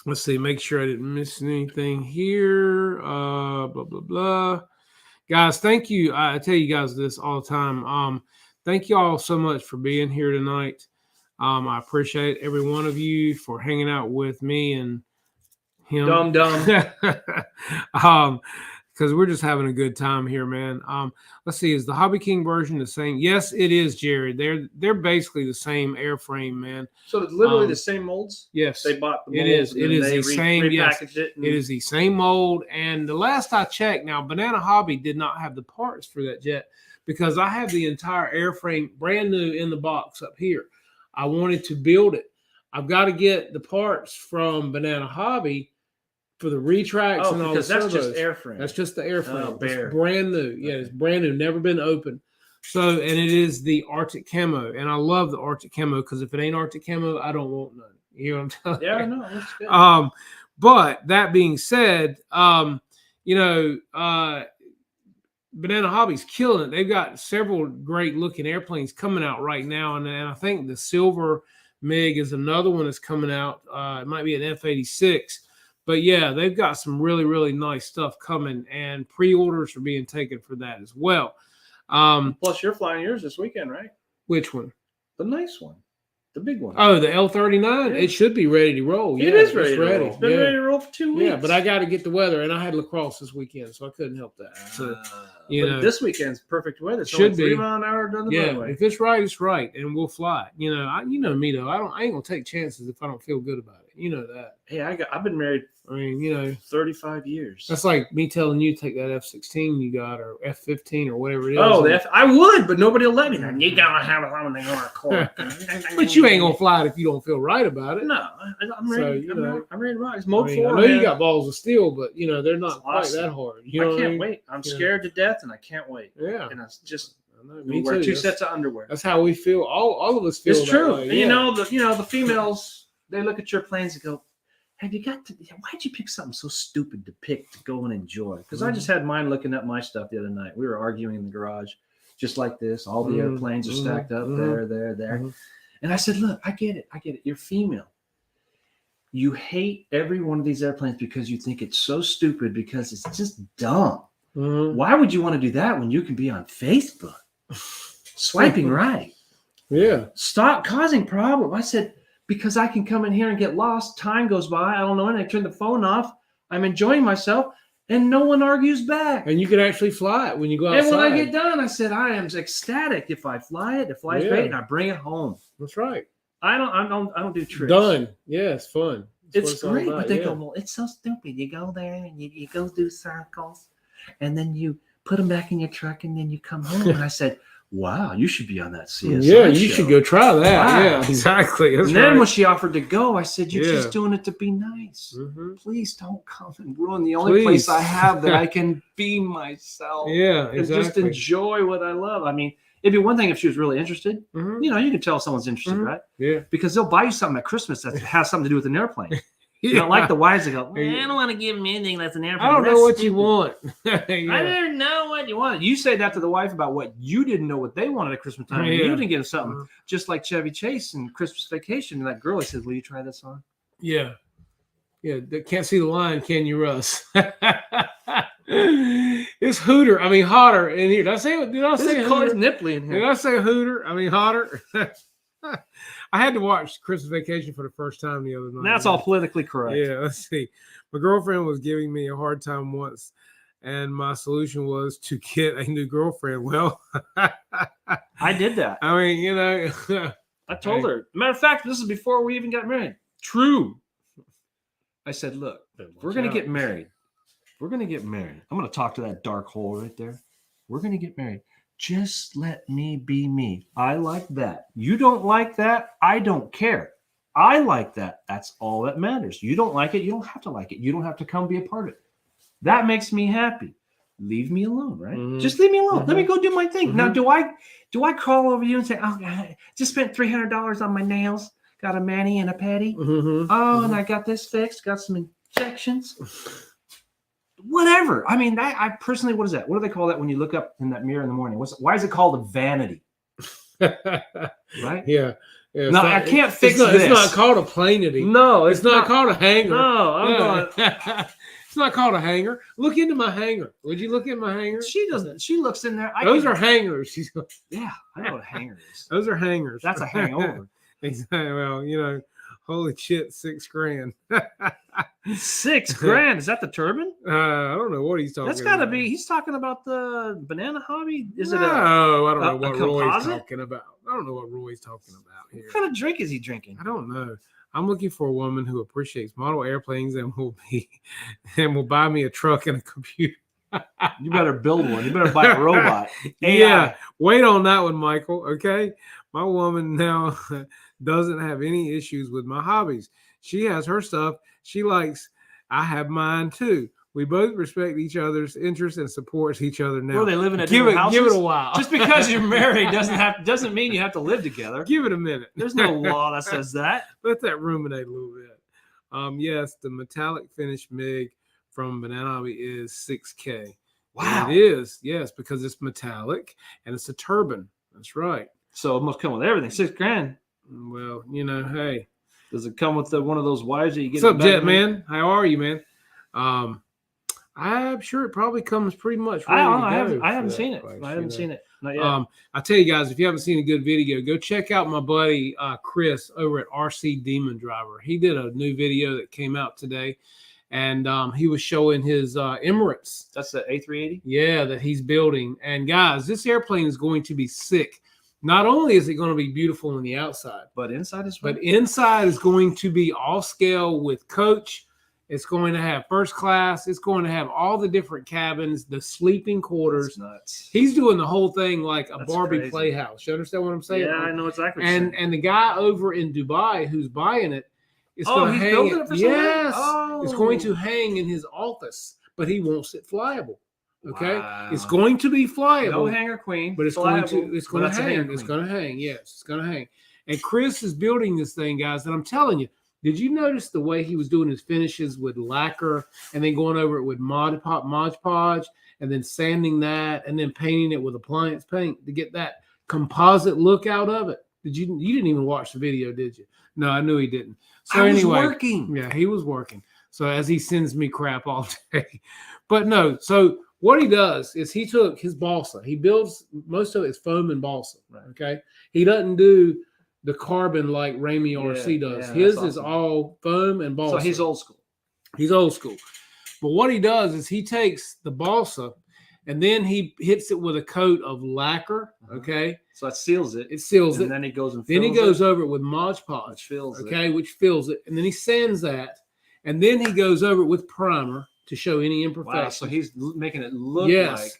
Let's see. Make sure I didn't miss anything here. Blah blah blah. Guys, thank you. I tell you guys this all the time. Thank you all so much for being here tonight. I appreciate every one of you for hanging out with me and him. Because we're just having a good time here, man. Let's see, is the Hobby King version the same? Yes, it is, Jared. They're basically the same airframe, man. So it's literally the same molds? Yes. They bought the It molds. is the same. Yes, it is the same mold. And the last I checked, now Banana Hobby did not have the parts for that jet because I have the entire airframe brand new in the box up here. I wanted to build it. I've got to get the parts from Banana Hobby for the retracts and all the that's servos. just airframe. That's just the airframe. Oh, it's brand new. Yeah, it's brand new. Never been opened. So, and it is the Arctic camo. And I love the Arctic camo because if it ain't Arctic camo, I don't want none. You know what I'm telling you? Yeah, I know. That's good. But that being said, Banana Hobby's killing it. They've got several great looking airplanes coming out right now. And I think the Silver MiG is another one that's coming out. It might be an F-86. But yeah, they've got some really, really nice stuff coming, and pre-orders are being taken for that as well. Plus, you're flying yours this weekend, right? Which one? The nice one. The big one. Oh, the L-39? Yeah. It should be ready to roll. It is ready to roll. It's been ready to roll for 2 weeks. Yeah, but I got to get the weather, and I had lacrosse this weekend, so I couldn't help that. So, but this weekend's perfect weather. It's should only 3 mile an hour down the runway. If it's right, it's right, and we'll fly it. You know me though. I ain't gonna take chances if I don't feel good about it. You know that. Hey, I've been married. 35 years. That's like me telling you to take that F-16 you got or F-15 or whatever it is. Oh, I would, but nobody will let me. You gotta have it on the court. But you ain't gonna fly it if you don't feel right about it. No, I'm ready. So, I'm ready to rock. It's mode 4. I know you got balls of steel, but they're not quite that hard. I can't wait. I'm scared to death, and I can't wait. Yeah, and it's just. Me wear too. 2 sets of underwear. That's how we feel. All of us feel. It's true. Way. Yeah. The females, they look at your planes and go, "Have you got to? Why'd you pick something so stupid to pick to go and enjoy?" Because I just had mine looking at my stuff the other night. We were arguing in the garage, just like this. All the airplanes are stacked up there. And I said, "Look, I get it. You're female. You hate every one of these airplanes because you think it's so stupid because it's just dumb. Why would you want to do that when you can be on Facebook swiping right? Yeah. Stop causing problems." I said, because I can come in here and get lost. Time goes by. I don't know anything. I turn the phone off. I'm enjoying myself, and no one argues back. And you can actually fly it when you go outside. And when I get done, I said, I am ecstatic if I fly it. It flies great, and I bring it home. That's right. I don't do tricks. Done. Yeah, it's fun. It's great, but they go, well, it's so stupid. You go there and you go do circles, and then you put them back in your truck, and then you come home. And I said, wow, you should be on that CSI Yeah, you show. Should go try that. Wow. Yeah, exactly. That's and then when she offered to go, I said, you're just doing it to be nice. Please don't come and ruin the only place I have that I can be myself. Yeah, exactly. And just enjoy what I love. I mean, it'd be one thing if she was really interested. You can tell someone's interested, right? Yeah. Because they'll buy you something at Christmas that has something to do with an airplane. You don't like the wives that go, I don't want to give him anything that's an airplane. I don't know what you want. I didn't know what you wanted. You say that to the wife about what you didn't know what they wanted at Christmas time. And you didn't get them something. Just like Chevy Chase and Christmas Vacation. And that girl, he says, will you try this on? Yeah. Yeah. Can't see the line, can you, Russ? It's Hooter. I mean, hotter in here. Did I say Hooter? It's nipply in here. Did I say Hooter? I mean, hotter. I had to watch Christmas Vacation for the first time the other night. That's all politically correct. Yeah, let's see. My girlfriend was giving me a hard time once, and my solution was to get a new girlfriend. Well, I did that. I mean, I told her. Matter of fact, this is before we even got married. True. I said, look, we're going to get married. We're going to get married. I'm going to talk to that dark hole right there. We're going to get married. Just let me be me. I like that. You don't like that? I don't care. I like that. That's all that matters. You don't like it, you don't have to like it. You don't have to come be a part of it. That makes me happy. Leave me alone, right? Mhm. Just leave me alone. Mhm. Let me go do my thing. Mhm. Now, do I crawl over you and say, "Oh, I just spent $300 on my nails, got a mani and a pedi. Mhm. Oh, and I got this fixed, got some injections." Whatever. I mean, I personally, what is that? What do they call that when you look up in that mirror in the morning? Why is it called a vanity? Right? Yeah. Yeah, No, I can't fix this. It's not this. called a planety. No, It's not called a hanger. No, I'm Yeah. going. It's not called a hanger. Look into my hanger. Would you look at my hanger? She doesn't. She looks in there. Those are hangers. Yeah, I know what a hanger is. Those are hangers. That's a hangover. Exactly. Well, you know, holy shit, $6,000. $6,000. Is that the turban? I don't know what he's talking. That's got to about. be. He's talking about the banana hobby. Is it No, I don't know a what Roy's composite? talking about. I don't know what Roy's talking about here. What kind of drink is he drinking? I don't know. I'm looking for a woman who appreciates model airplanes and will buy me a truck and a computer. You better build one. You better buy a robot. Yeah, wait on that one, Michael. Okay, my woman now doesn't have any issues with my hobbies. She has her stuff she likes. I have mine too. We both respect each other's interests and supports each other now. Well, they live in give different houses. Give it a while. Just because you're married doesn't mean you have to live together. Give it a minute. There's no law that says that. Let that ruminate a little bit. Yes, the metallic finish MiG from Banana Hobby is $6,000. Wow. And it is, yes, because it's metallic and it's a turbine. That's right. So it must come with everything. $6,000. Well, you know, hey. Does it come with one of those wires that you get? What's up, Jet Man? How are you, man? I'm sure it probably comes pretty much ready I haven't seen it. I haven't seen it. Not yet. I tell you guys, if you haven't seen a good video, go check out my buddy Chris over at RC Demon Driver. He did a new video that came out today, and he was showing his Emirates. That's the A380? Yeah, that he's building. And guys, this airplane is going to be sick. Not only is it going to be beautiful on the outside, but inside as well. But inside is going to be all scale with coach. It's going to have first class. It's going to have all the different cabins, the sleeping quarters. That's nuts. He's doing the whole thing like a That's Barbie crazy. playhouse. You understand what I'm saying? Yeah, I know exactly. And the guy over in Dubai who's buying it is going to hang building it for someone? Yes, Oh. it's going to hang in his office, but he wants it flyable. Okay, Wow. it's going to be flyable. No hanger queen, but it's flyable, going to hang. It's going to hang. Yes, it's going to hang. And Chris is building this thing, guys. And I'm telling you, did you notice the way he was doing his finishes with lacquer and then going over it with Mod Podge and then sanding that and then painting it with appliance paint to get that composite look out of it? You didn't even watch the video, did you? No, I knew he didn't. So I was anyway, working. Yeah, he was working. So as he sends me crap all day, but no. So what he does is he took his balsa. He builds most of it is foam and balsa. Right. Okay, he doesn't do the carbon like Ramey RC does. Yeah, His awesome. is all foam and balsa. So he's old school. He's old school. But what he does is he takes the balsa and then he hits it with a coat of lacquer. Okay, so that seals it. It seals it. And then he goes and then he fills goes it, over it with Mod Podge. which fills Okay, which fills it, and then he sands that, and then he goes over it with primer to show any Wow, imperfections. so he's making it look Yes. like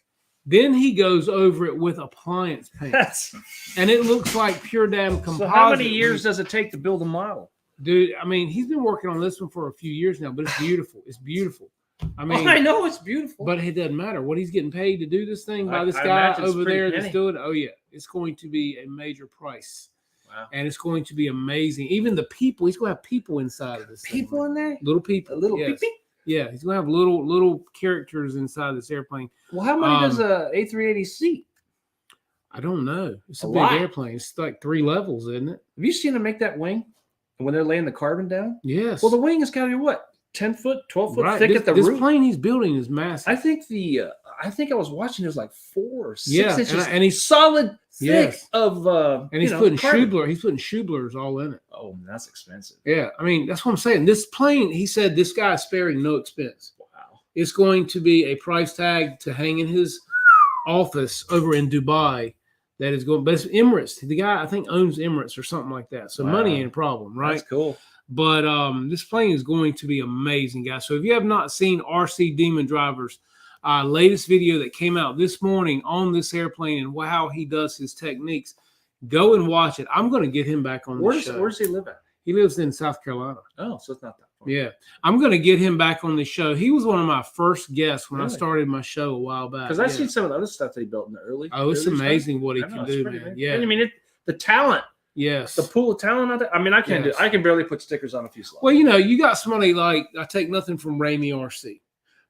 Then he goes over it with appliance paint, that's. and it looks like pure damn composite. So how many years does it take to build a model? Dude, I mean, he's been working on this one for a few years now, but it's beautiful. It's beautiful. I mean, I know it's beautiful, but it doesn't matter what he's getting paid to do this thing by this I guy imagine it's over pretty there penny. that's doing it. Oh yeah, it's going to be a major price. Wow. And it's going to be amazing. Even the people, he's going to have people inside of this. People in there, little people, a little yes. peepee. Yeah, he's going to have little characters inside this airplane. Well, how many does a A380 seat? I don't know. It's a big lot. airplane. It's like 3 levels, isn't it? Have you seen them make that wing? And when they're laying the carbon down? Yes. Well, the wing is got to be what? 10 foot, 12 foot right. thick This, at the this roof? plane he's building is massive. I think I was watching. It was like 4 or 6 Yeah, inches, and he's solid thick Yes. of. and he's putting Schubler. He's putting Schublers all in it. Oh, man, that's expensive. Yeah, I mean that's what I'm saying. This plane, he said, this guy is sparing no expense. Wow. It's going to be a price tag to hang in his office over in Dubai. That is going, but it's Emirates. The guy I think owns Emirates or something like that. So Wow. money ain't a problem, right? That's cool. But this plane is going to be amazing, guys. So if you have not seen RC Demon Driver's latest video that came out this morning on this airplane and how he does his techniques, go and watch it. I'm going to get him back on the show. Where does he live at? He lives in South Carolina. Oh, so it's not that far. Yeah. I'm going to get him back on the show. He was one of my first guests when I Really? started my show a while back. Because I've seen some of the other stuff that he built in the early. Oh, it's early amazing stuff. what he I know, can it's do, pretty man. big. Yeah. And I mean, the talent. Yes. The pool of talent out there. I mean, I can't do. I can barely put stickers on a few slides. Well, you know, you got somebody like, I take nothing from Ramey RC,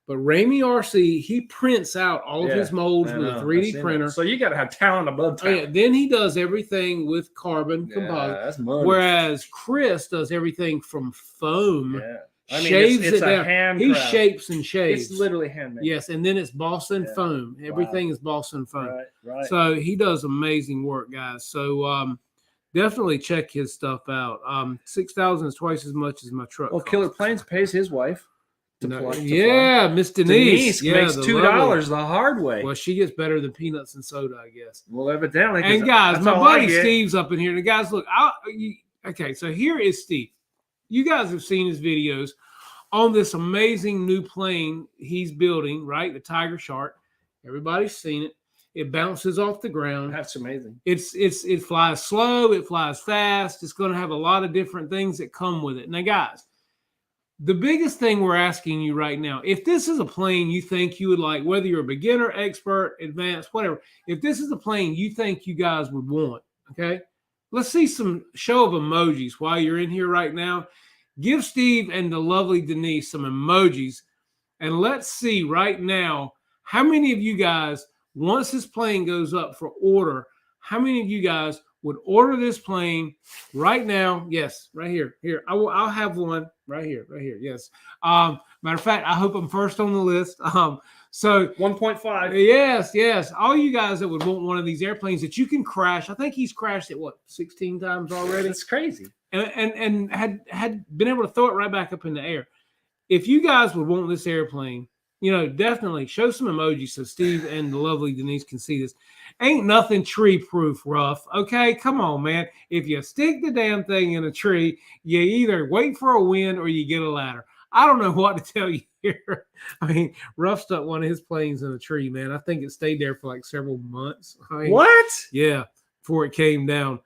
but Ramey RC, he prints out all of his molds with a 3D printer. That. So you got to have talent above talent. Oh, yeah. Then he does everything with carbon composite. That's money. Whereas Chris does everything from foam. Yeah. I mean, Shaves it's it a down. hand He craft. shapes and shaves. It's literally handmade. Yes, and then it's Boston foam. Everything is Boston foam. Right. So he does amazing work, guys. So definitely check his stuff out. 6,000 is twice as much as my truck. Well, costs. Killer Planes pays his wife. To Yeah, Miss Denise. Denise makes $2 the hard way. Well, she gets better than peanuts and soda, I guess. Well, evidently. And guys, my buddy Steve's up in here. And guys, look, okay, so here is Steve. You guys have seen his videos on this amazing new plane he's building, right? The Tiger Shark. Everybody's seen it. It bounces off the ground. That's amazing. It flies slow. It flies fast. It's going to have a lot of different things that come with it. Now, guys, the biggest thing we're asking you right now, if this is a plane you think you would like, whether you're a beginner, expert, advanced, whatever, if this is a plane you think you guys would want, okay, let's see some show of emojis while you're in here right now. Give Steve and the lovely Denise some emojis, and let's see right now how many of you guys, once this plane goes up for order, how many of you guys would order this plane right now? Yes, right here. Here, I'll have one right here. Yes. Matter of fact, I hope I'm first on the list. So 1.5. Yes. All you guys that would want one of these airplanes that you can crash. I think he's crashed it 16 times already. It's crazy. And had been able to throw it right back up in the air. If you guys would want this airplane, you know, definitely show some emojis so Steve and the lovely Denise can see this. Ain't nothing tree-proof, rough. Okay, come on, man. If you stick the damn thing in a tree, you either wait for a wind or you get a ladder. I don't know what to tell you here. I mean, Ruff stuck one of his planes in a tree, man. I think it stayed there for like several months. I mean, what? Yeah, before it came down.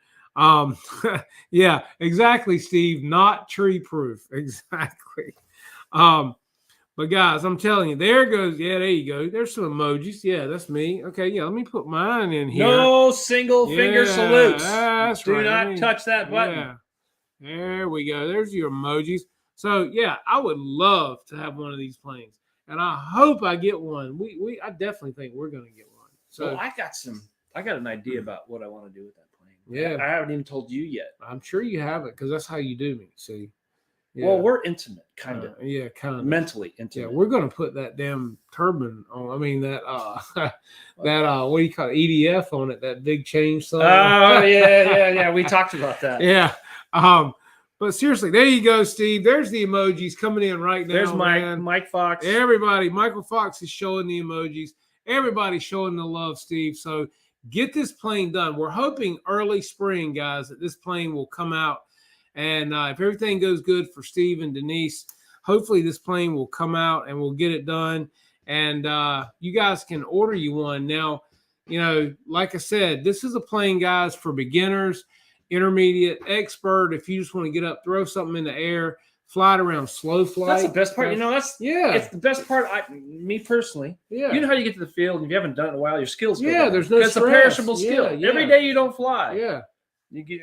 Yeah, exactly, Steve. Not tree-proof. Exactly. But guys, I'm telling you, there goes. Yeah, there you go. There's some emojis. Yeah, that's me. Okay, yeah, let me put mine in here. No single finger salutes. That's Do right. not touch that button. Yeah. There we go. There's your emojis. So yeah, I would love to have one of these planes, and I hope I get one. I definitely think we're gonna get one. So well, I got an idea about what I want to do with that plane. Yeah, I haven't even told you yet. I'm sure you haven't, because that's how you do me. See. Yeah. Well, we're intimate, kind of. Yeah, kind of. Mentally intimate. Yeah, we're gonna put that damn turbine on. I mean that that what do you call it? EDF on it, that big change sign. Oh yeah. We talked about that. Yeah. But seriously, there you go, Steve. There's the emojis coming in right now. There's man. Mike Fox. Everybody, Michael Fox is showing the emojis. Everybody's showing the love, Steve. So get this plane done. We're hoping early spring, guys, that this plane will come out. And if everything goes good for Steve and Denise, hopefully this plane will come out and we'll get it done. And you guys can order you one. Now, you know, like I said, this is a plane, guys, for beginners, intermediate, expert. If you just want to get up, throw something in the air, fly it around slow flight. That's the best part. You know, it's the best part. Me personally. Yeah. You know how you get to the field and if you haven't done it in a while, your skills go down. There's no stress. It's a perishable Yeah, skill. yeah. Every day you don't fly. Yeah. You get,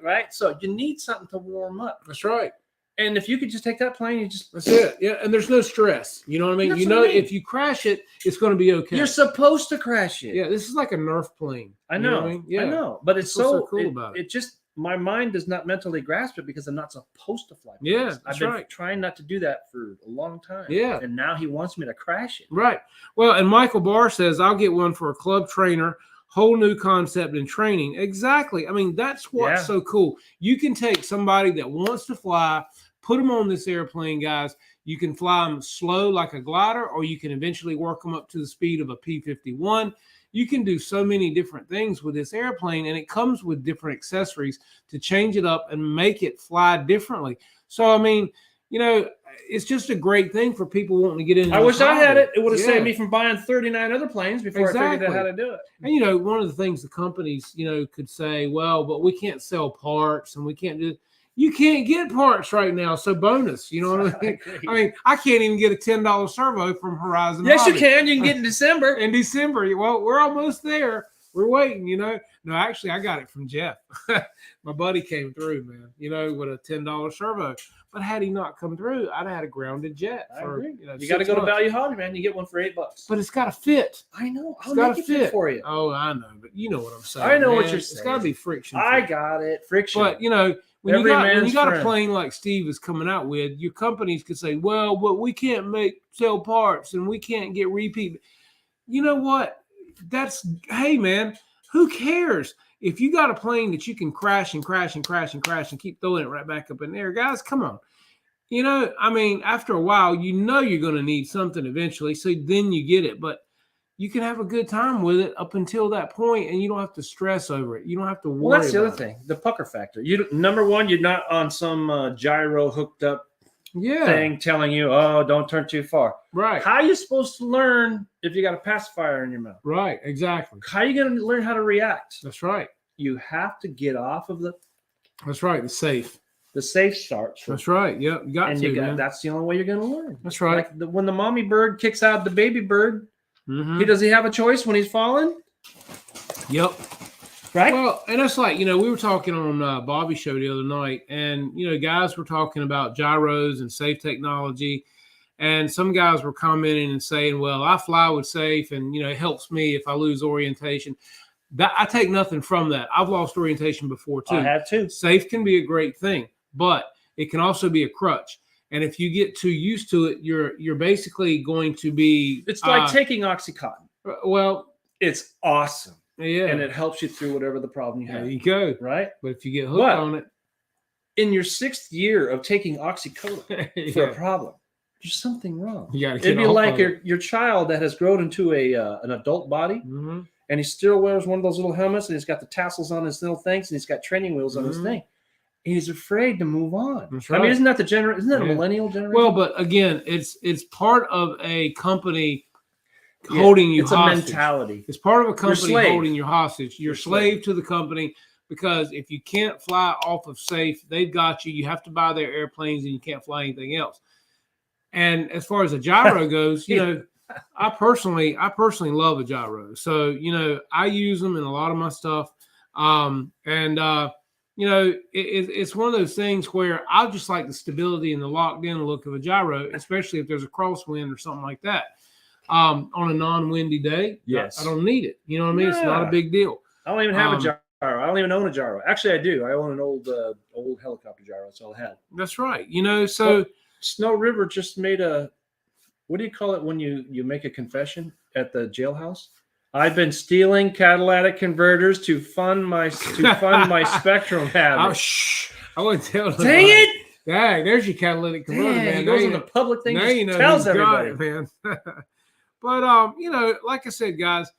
right. So you need something to warm up. That's right. And if you could just take that plane, that's it. Yeah, and there's no stress. You know what I mean? That's you what know, I mean. if you crash it, it's going to be okay. You're supposed to crash it. Yeah, this is like a Nerf plane. I know. You know what I mean? Yeah. I know. But it's What's so cool about it. It just my mind does not mentally grasp it because I'm not supposed to fly planes. Yeah, that's I've been right. trying not to do that for a long time. Yeah. And now he wants me to crash it. Right. Well, and Michael Barr says, I'll get one for a club trainer. Whole new concept in training. Exactly. I mean, that's what's so cool. You can take somebody that wants to fly, put them on this airplane, guys. You can fly them slow like a glider, or you can eventually work them up to the speed of a P-51. You can do so many different things with this airplane, and it comes with different accessories to change it up and make it fly differently. So, I mean, you know, it's just a great thing for people wanting to get into. I wish I had it. It would have Yeah. saved me from buying 39 other planes before I figured out how to do it. And you know, one of the things the companies, you know, could say, well, but we can't sell parts and we can't do. You can't get parts right now, so bonus. You know what I mean? I mean, I can't even get a $10 servo from Horizon. Yes, Hobby. you can. You can get in December. In December. Well, we're almost there. We're waiting, you know. No, actually, I got it from Jeff. My buddy came through, man, you know, with a $10 servo. But had he not come through, I'd have had a grounded jet. You got to go to Value Hobby, man. You get one for $8. But it's got to fit. I know. I'll make it fit for you. Oh, I know. But you know what I'm saying. I know what man. you're It's saying. got to be friction. I got it. Friction. But, you know, when Every you got a friend. plane like Steve is coming out with, your companies could say, well, but we can't sell parts and we can't get repeat. You know what? Hey, man, who cares? If you got a plane that you can crash and keep throwing it right back up in the air, guys, come on. You know, I mean, after a while, you know you're going to need something eventually, so then you get it. But you can have a good time with it up until that point, and you don't have to stress over it. You don't have to worry. Well, that's the other thing, the pucker factor. Number one, you're not on some gyro hooked up thing telling you, oh, don't turn too far. Right. How are you supposed to learn if you got a pacifier in your mouth? Right, exactly. How are you going to learn how to react? That's right. You have to get off of That's right, the safe. The safe starts. That's right. Yep, you got to. Man. That's the only way you're going to learn. That's right. Like when the mommy bird kicks out the baby bird, mm-hmm. Does he have a choice when he's falling? Yep. Right. Well, and that's like, you know, we were talking on Bobby's show the other night, and, you know, guys were talking about gyros and safe technology. And some guys were commenting and saying, well, I fly with safe and, you know, it helps me if I lose orientation. I take nothing from that. I've lost orientation before, too. I have, too. Safe can be a great thing, but it can also be a crutch. And if you get too used to it, you're basically going to be. It's like taking Oxycontin. Well, it's awesome. Yeah. And it helps you through whatever the problem you have. There you go. Right? But if you get hooked on it. In your 6th year of taking Oxycontin for a problem, there's something wrong. You gotta get It'd be off like of your child that has grown into an adult body, mm-hmm. and he still wears one of those little helmets, and he's got the tassels on his little things, and he's got training wheels on his thing. And he's afraid to move on. That's right. I mean, isn't that a millennial generation? Well, but again, it's part of a company holding you hostage. It's a mentality. It's part of a company holding you hostage. You're slave to the company, because if you can't fly off of safe, they've got you. You have to buy their airplanes, and you can't fly anything else. And as far as a gyro goes, you know, I personally love a gyro. So, you know, I use them in a lot of my stuff. You know, it's one of those things where I just like the stability and the locked in look of a gyro, especially if there's a crosswind or something like that. On a non-windy day, yes, I don't need it. You know what I mean? Yeah. It's not a big deal. I don't even have a gyro. I don't even own a gyro. Actually, I do. I own an old helicopter gyro. That's all I had. That's right. You know, so Snow River just made what do you call it when you make a confession at the jailhouse? I've been stealing catalytic converters to fund my Spectrum habit. I wouldn't tell them. Dang it! Dang, there's your catalytic converter, man. He goes on the public thing, now you know tells everybody. It, man. But you know, like I said, guys,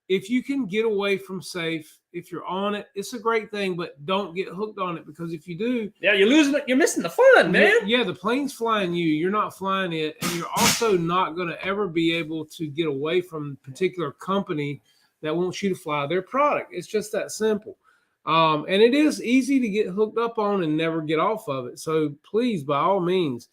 if you can get away from safe, if you're on it, it's a great thing, but don't get hooked on it, because if you do, you're losing it. You're missing the fun, man. Yeah, the plane's flying you. You're not flying it, and you're also not going to ever be able to get away from a particular company that wants you to fly their product. It's just that simple. And it is easy to get hooked up on and never get off of it. So please, by all means,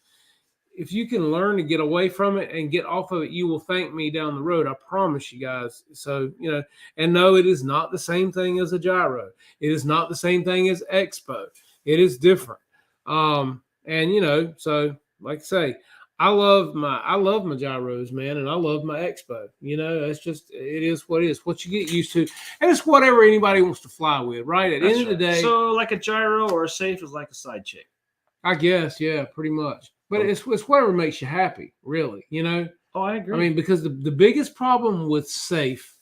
if you can learn to get away from it and get off of it, you will thank me down the road. I promise you guys. So, you know, and no, it is not the same thing as a gyro. It is not the same thing as Expo. It is different. And, you know, so like I say, I love my gyros, man. And I love my Expo. You know, it is what it is, what you get used to. And it's whatever anybody wants to fly with, right? At the end of the day. So like a gyro or a safe is like a side chick. I guess, yeah, pretty much. But it's whatever makes you happy, really, you know? Oh, I agree. I mean, because the biggest problem with safe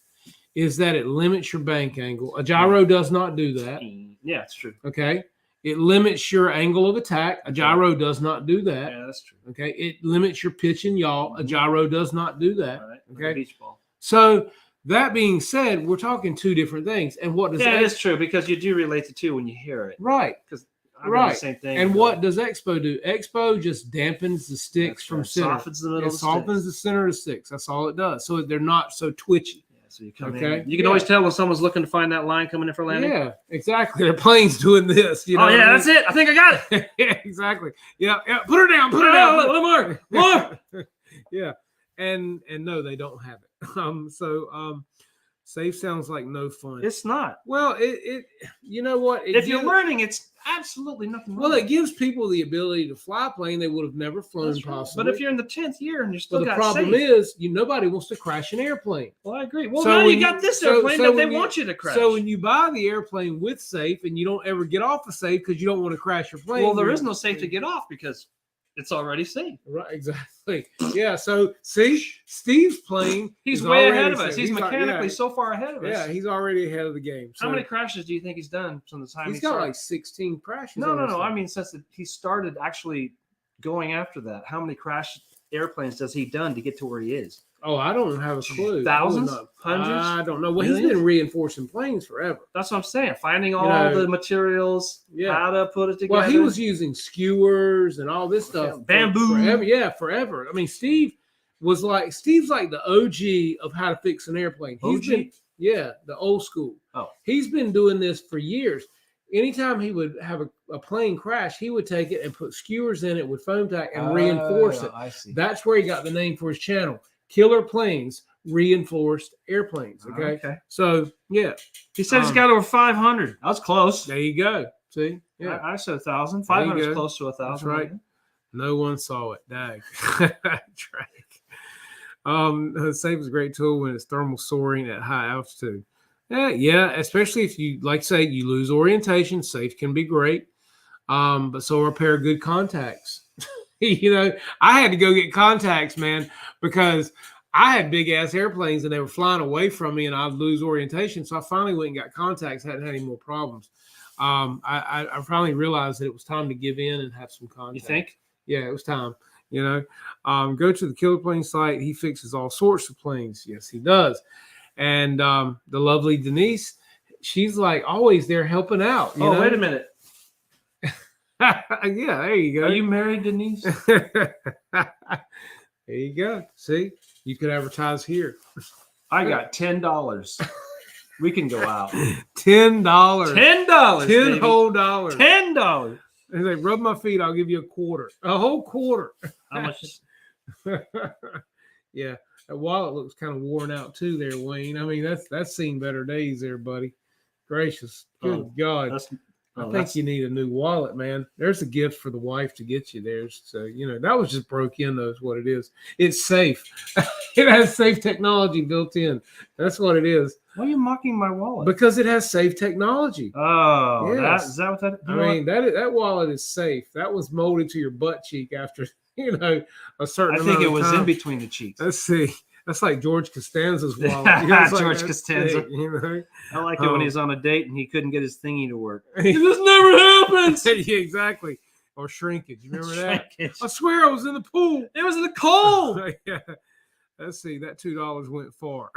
is that it limits your bank angle. A gyro does not do that. Yeah, it's true. Okay? It limits your angle of attack. A gyro does not do that. Yeah, that's true. Okay? It limits your pitch and yaw. A gyro does not do that. Right. Okay? Beach ball. So that being said, we're talking two different things. And what does that is true, because you do relate the two when you hear it. Right. Because I've done the same thing. And what does Expo do? Expo just dampens the sticks from center. Softens the middle. It softens the center of the sticks. That's all it does. So they're not so twitchy. Yeah, so you come in. You can always tell when someone's looking to find that line coming in for landing. Yeah, exactly. Their plane's doing this. You know that's it. I think I got it. Yeah, exactly. Yeah. Put her down. Put her down. One more. Yeah. And no, they don't have it. Safe sounds like no fun. It's not. Well, it you know what? If you're learning, it's absolutely nothing wrong. Well, it gives people the ability to fly a plane they would have never flown possibly. But if you're in the 10th year and you're still the problem is nobody wants to crash an airplane. Well, I agree. Well, now you got this airplane that they want you to crash. So when you buy the airplane with safe and you don't ever get off the safe because you don't want to crash your plane. Well, there is no safe to get off because it's already safe. Right, exactly. Yeah, so see, Steve's plane. He's way ahead of us. He's mechanically so far ahead of us. Yeah, he's already ahead of the game. So how many crashes do you think he's done from the time he's got like 16 crashes? No. I mean, since he started actually going after that, how many crash airplanes has he done to get to where he is? Oh, I don't have a clue. Thousands? Hundreds? I don't know. Well, he's been reinforcing planes forever. That's what I'm saying. Finding all the materials, how to put it together. Well, he was using skewers and all this stuff. Bamboo. Forever. Yeah, forever. I mean, Steve's like the OG of how to fix an airplane. The old school. Oh. He's been doing this for years. Anytime he would have a plane crash, he would take it and put skewers in it with foam tack and reinforce it. I see. That's where he got the name for his channel. Killer Planes, Reinforced Airplanes. Okay. So, yeah. He said he's got over 500. That was close. There you go. See? Yeah. I said 1,000. 500 is close to 1,000. That's right. No one saw it. Dag. Safe is a great tool when it's thermal soaring at high altitude. Yeah, especially if you, like say, you lose orientation, safe can be great. But so are a pair of good contacts. I had to go get contacts, man, because I had big ass airplanes and they were flying away from me and I'd lose orientation. So I finally went and got contacts, hadn't had any more problems. I finally realized that it was time to give in and have some contacts. You think? Yeah, it was time. Go to the Killer Plane site. He fixes all sorts of planes. Yes, he does. And the lovely Denise, she's like always there helping out. You know? Wait a minute. Yeah, there you go. Are you married, Denise? There you go. See, you could advertise here. I got $10. We can go out. $10. $10. 10 whole dollars. $10. And they rub my feet. I'll give you a quarter. A whole quarter. How much? Yeah, that wallet looks kind of worn out too, there, Wayne. I mean, that's seen better days, there, buddy. Gracious, good God. I think you need a new wallet, man. There's a gift for the wife to get you there. So, that was just broke in, though, is what it is. It's safe. It has safe technology built in. That's what it is. Why are you mocking my wallet? Because it has safe technology. Oh, yes. Is that what that is? I mean, that wallet is safe. That was molded to your butt cheek after, a certain amount of time. I think it was in between the cheeks. Let's see. That's like George Costanza's wallet. George Costanza. I like it when he's on a date and he couldn't get his thingy to work. This never happens. Yeah, exactly. Or shrinkage. You remember that? I swear I was in the pool. It was in the cold. Yeah. Let's see. That $2 went far.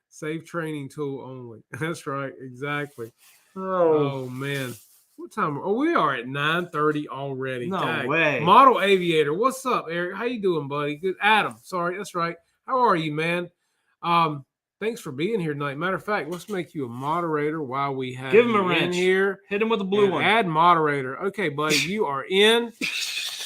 Safe training tool only. That's right. Exactly. Oh man. What time? Oh, we are at 9:30 already. No way. Model Aviator. What's up, Eric? How you doing, buddy? Good. Adam. Sorry, that's right. How are you, man? Thanks for being here tonight. Matter of fact, let's make you a moderator while we have Give him a you wrench. in here. Hit him with a blue one. Add moderator. Okay, buddy, you are in.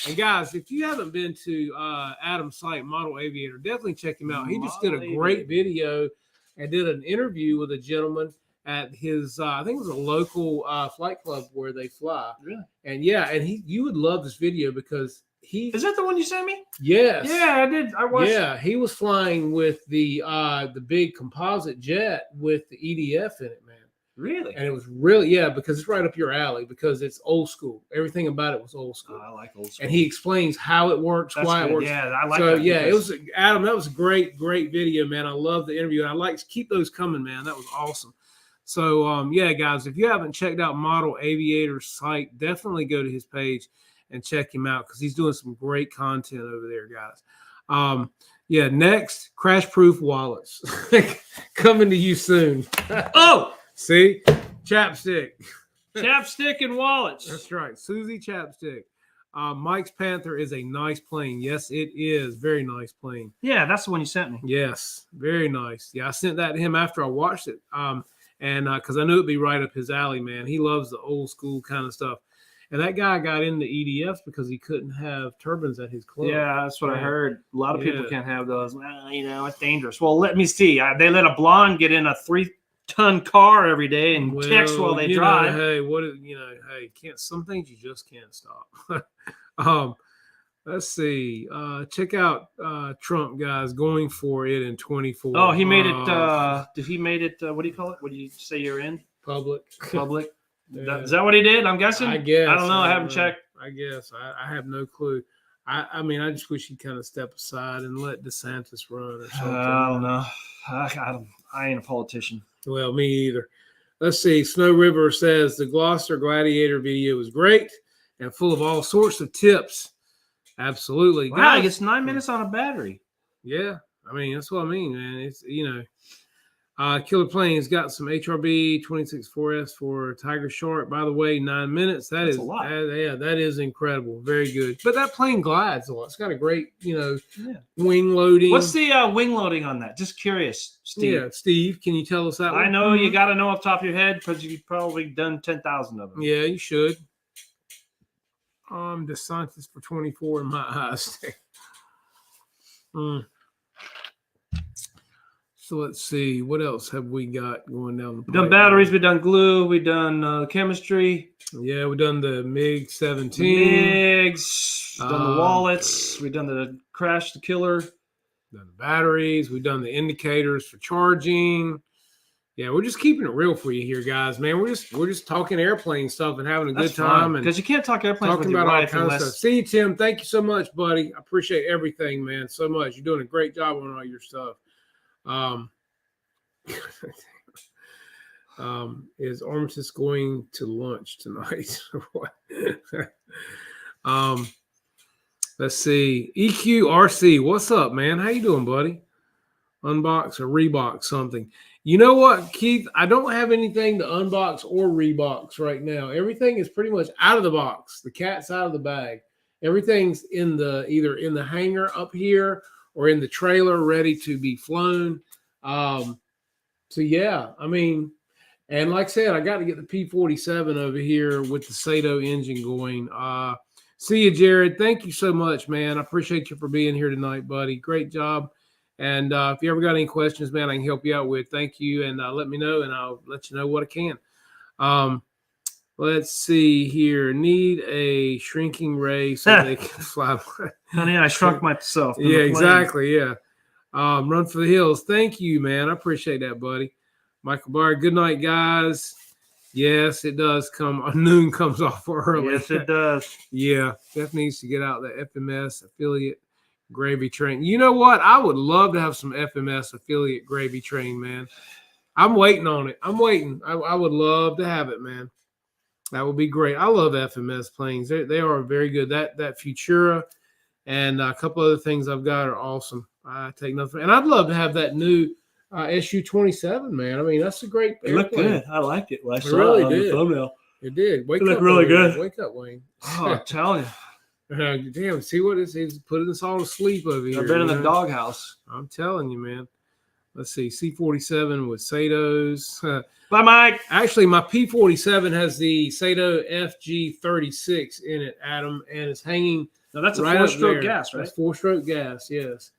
And guys, if you haven't been to Adam's site, Model Aviator, definitely check him out. He just did a great video and did an interview with a gentleman at his, I think it was a local flight club where they fly. Really? And you would love this video because is that the one you sent me? Yes. Yeah, I did. I watched. Yeah, he was flying with the big composite jet with the EDF in it, man. Really? And it was really, because it's right up your alley because it's old school. Everything about it was old school. I like old school. And he explains how it works, why it works. Yeah, I like that. So, it was Adam, that was a great video, man. I love the interview. And I like to keep those coming, man. That was awesome. So, guys, if you haven't checked out Model Aviator's site, definitely go to his page and check him out because he's doing some great content over there, guys. Next, crash-proof wallets. Coming to you soon. Oh! See? Chapstick. Chapstick and wallets. That's right. Susie Chapstick. Mike's Panther is a nice plane. Yes, it is. Very nice plane. Yeah, that's the one you sent me. Yes, very nice. Yeah, I sent that to him after I watched it. And because I knew it'd be right up his alley, man. He loves the old school kind of stuff. And that guy got into EDFs because he couldn't have turbines at his club. Yeah, that's what I heard. A lot of people can't have those. Well, it's dangerous. Well, let me see. They let a blonde get in a 3-ton car every day and text while they drive. Hey, can't. Some things you just can't stop. Let's see. Check out Trump, guys, going for it in 24. Oh, he made it. Did he made it? What do you call it? What do you say you're in? Public. Yeah. Is that what he did? I'm guessing. I guess. I don't know. I haven't checked. I guess. I have no clue. I mean, I just wish he'd kind of step aside and let DeSantis run or something. I don't know. I ain't a politician. Well, me either. Let's see. Snow River says the Gloucester Gladiator video was great and full of all sorts of tips. Absolutely. Wow, he gets 9 minutes on a battery. Yeah. I mean, that's what I mean, man. It's, Killer Plane's got some HRB 26-4S for Tiger Shark. By the way, 9 minutes. That's a lot. That is incredible. Very good. But that plane glides a lot. It's got a great, wing loading. What's the wing loading on that? Just curious, Steve. Yeah, Steve, can you tell us that one? I know you got to know off the top of your head because you've probably done 10,000 of them. Yeah, you should. DeSantis for 24 in my eyes. So let's see, what else have we got going down the pipe? We've done batteries, we've done glue, we've done chemistry. Yeah, we've done the MiG-17. MiGs, we've done the wallets, we've done the crash the killer. Done the batteries, we've done the indicators for charging. Yeah, we're just keeping it real for you here, guys. Man, we're just talking airplane stuff and having a good time. Because you can't talk airplanes talking with your about all wife kinds of stuff. See you, Tim. Thank you so much, buddy. I appreciate everything, man, so much. You're doing a great job on all your stuff. Is Armistice going to lunch tonight? Let's see. EQRC, what's up, man? How you doing, buddy? Unbox or rebox something. You know what, Keith? I don't have anything to unbox or rebox right now. Everything is pretty much out of the box. The cat's out of the bag. Everything's either in the hangar up here or in the trailer ready to be flown. So yeah, I mean, and like I said, I got to get the P-47 over here with the Sato engine going. See you, Jared. Thank you so much, man. I appreciate you for being here tonight, buddy. Great job. And if you ever got any questions, man, I can help you out with. Thank you, and let me know, and I'll let you know what I can. Let's see here. Need a shrinking ray so they can fly. Honey, I shrunk myself. Yeah, exactly. Yeah. Run for the hills. Thank you, man. I appreciate that, buddy. Michael Barr, good night, guys. Yes, it does come. Noon comes off early. Yes, it does. Yeah, definitely needs to get out the FMS affiliate gravy train. You know what? I would love to have some FMS affiliate gravy train, man. I'm waiting on it. I'm waiting. I would love to have it, man. That would be great. I love FMS planes. They are very good. That Futura and a couple other things I've got are awesome. I take nothing. And I'd love to have that new Su-27, man. I mean, that's a great airplane. It looked good. I liked it. I saw really it on did. The thumbnail. It did. It looked really good. Wake up, Wayne. Oh, I'm telling you. Damn, see what it is? He's putting us all to sleep over here. I've been in the doghouse. I'm telling you, man. Let's see. C-47 with Sato's. Bye, Mike. Actually, my P-47 has the Sato FG36 in it, Adam, and it's hanging. Now, that's right a four-stroke gas, right? That's four-stroke gas, yes.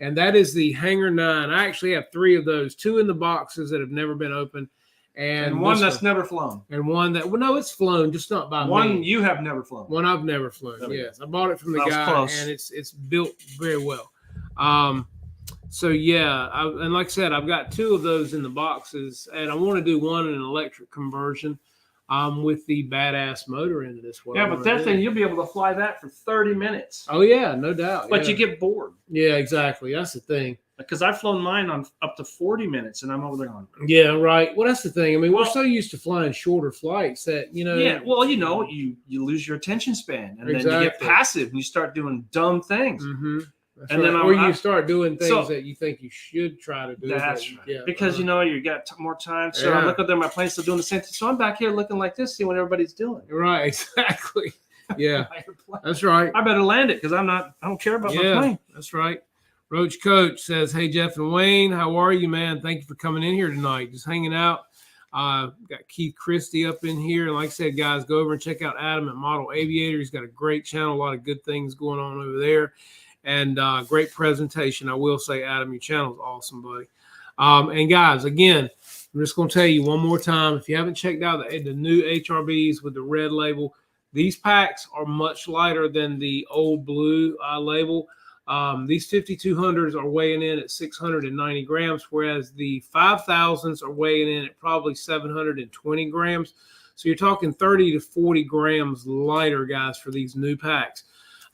And that is the Hangar 9. I actually have 3 of those, 2 in the boxes that have never been opened. And one that's never flown. And one that, well, no, it's flown, just not by me. One you have never flown. One I've never flown, yes. I bought it from the guy, close. And it's built very well. So, yeah, and like I said, I've got 2 of those in the boxes, and I want to do one in an electric conversion with the badass motor in it as well. Yeah, but that thing, you'll be able to fly that for 30 minutes. Oh, yeah, no doubt. But you get bored. Yeah, exactly. That's the thing. Because I've flown mine on up to 40 minutes, and I'm over there going. Yeah, right. Well, that's the thing. I mean, we're so used to flying shorter flights that, you know. Yeah, well, you know, you lose your attention span, and then you get passive, and you start doing dumb things. Mm-hmm. And then or you start doing things that you think you should try to do. That's right. Yeah, because you got more time. So I look at them, my plane's still doing the same thing. So I'm back here looking like this, see what everybody's doing. Right, exactly. Yeah, that's right. I better land it because I don't care about my plane. That's right. Roach Coach says, "Hey Jeff and Wayne, how are you, man? Thank you for coming in here tonight. Just hanging out. Got Keith Christie up in here. And like I said, guys, go over and check out Adam at Model Aviator. He's got a great channel, a lot of good things going on over there. And great presentation. I will say, Adam, your channel is awesome, buddy. And guys, again, I'm just going to tell you one more time, if you haven't checked out the new HRBs with the red label, these packs are much lighter than the old blue label. These 5200s are weighing in at 690 grams, whereas the 5000s are weighing in at probably 720 grams. So you're talking 30 to 40 grams lighter, guys, for these new packs.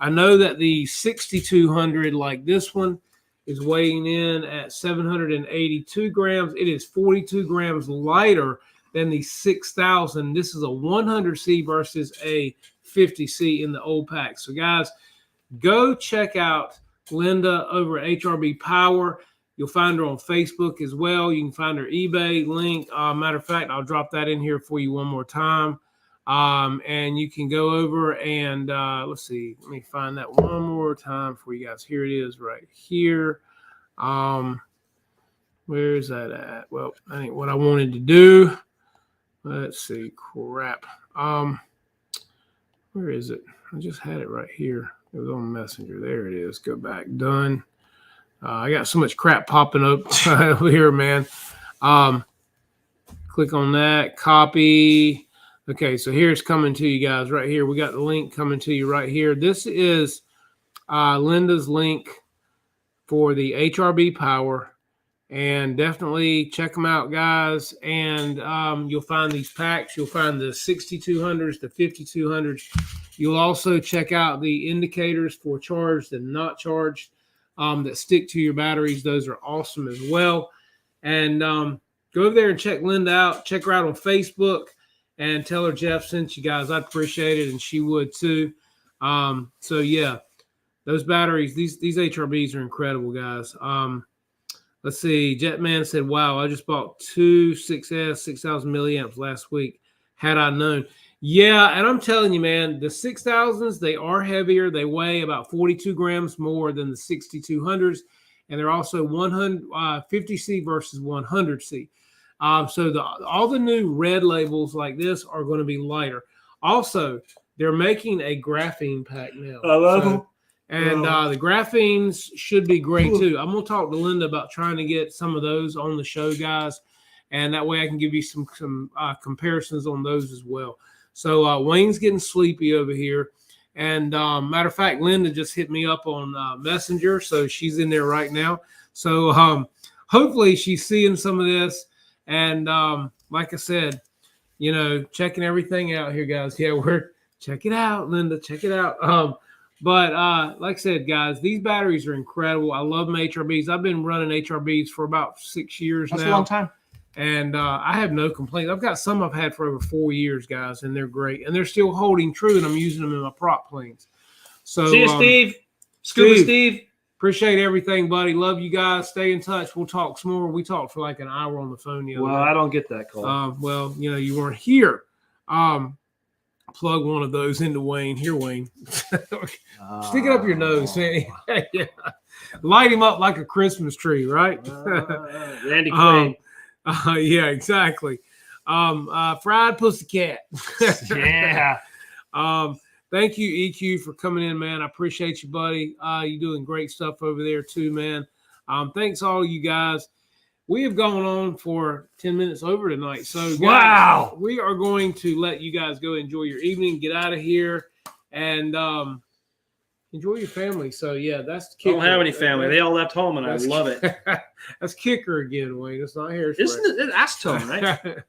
I know that the 6200, like this one, is weighing in at 782 grams. It is 42 grams lighter than the 6000. This is a 100C versus a 50C in the old pack. So, guys, go check out Linda over at HRB Power. You'll find her on Facebook as well. You can find her eBay link. Matter of fact, I'll drop that in here for you one more time. And you can go over and let's see. Let me find that one more time for you guys. Here it is right here. Where is that at? Well, that ain't what I wanted to do. Let's see. Crap. Where is it? I just had it right here. It was on Messenger. There it is. Go back. Done. I got so much crap popping up over here, man. Click on that. Copy. Okay, so here's coming to you guys right here. We got the link coming to you right here. This is Linda's link for the HRB Power. And definitely check them out, guys. And you'll find these packs. You'll find the 6200s, the 5200s. You'll also check out the indicators for charged and not charged that stick to your batteries. Those are awesome as well. And go over there and check Linda out. Check her out on Facebook and tell her Jeff sent you guys. I'd appreciate it, and she would too. So, yeah, those batteries, these HRBs are incredible, guys. Let's see. Jetman said, wow, I just bought two 6S, 6,000 milliamps last week. Had I known. Yeah, and I'm telling you, man, the 6,000s, they are heavier. They weigh about 42 grams more than the 6200s. And they're also 50C versus 100C. So all the new red labels like this are going to be lighter. Also, they're making a graphene pack now. I love them. And the graphenes should be great too. I'm going to talk to Linda about trying to get some of those on the show, guys. And that way I can give you some comparisons on those as well. So Wayne's getting sleepy over here. And matter of fact, Linda just hit me up on Messenger. So she's in there right now. So hopefully she's seeing some of this. And like I said, checking everything out here, guys. Yeah, check it out, Linda. Check it out. But like I said, guys, these batteries are incredible. I love my HRBs. I've been running HRBs for about 6 years now. That's a long time. And I have no complaints. I've got some I've had for over 4 years, guys, and they're great. And they're still holding true, and I'm using them in my prop planes. So, see you, Steve. Scuba Steve. Appreciate everything, buddy. Love you guys. Stay in touch. We'll talk some more. We talked for like an hour on the phone the other day. I don't get that call. Well, you weren't here. Plug one of those into Wayne. Here, Wayne. Stick it up your nose, man. Yeah. Light him up like a Christmas tree, right? Randy Quaid. Yeah, exactly. Fried pussycat. Yeah. Thank you, EQ, for coming in, man. I appreciate you, buddy. You're doing great stuff over there too, man. Thanks all you guys. We have gone on for 10 minutes over tonight. So, guys, wow, we are going to let you guys go enjoy your evening, get out of here, and enjoy your family. So, yeah, that's the kicker. I don't have any family. They all left home, and I love it. That's kicker again, Wayne. It's not hairspray. Isn't it acetone, right?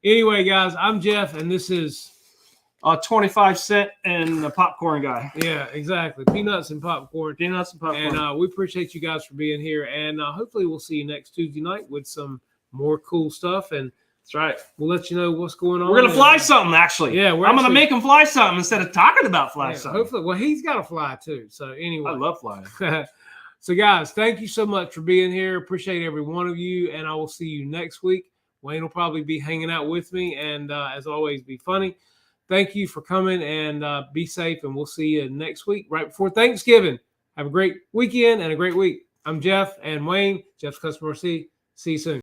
Anyway, guys, I'm Jeff, and this is 25-cent and the popcorn guy. Yeah, exactly. Peanuts and popcorn. Peanuts and popcorn. And we appreciate you guys for being here. And hopefully we'll see you next Tuesday night with some more cool stuff. And That's right. We'll let you know what's going on. We're gonna fly something, actually. Yeah, I'm gonna make him fly something instead of talking about fly something. Hopefully, well, he's got to fly too. So anyway, I love flying. So guys, thank you so much for being here. Appreciate every one of you, and I will see you next week. Wayne will probably be hanging out with me, and as always, be funny. Thank you for coming, and be safe, and we'll see you next week, right before Thanksgiving. Have a great weekend and a great week. I'm Jeff and Wayne, Jeff's Customer C. See you soon.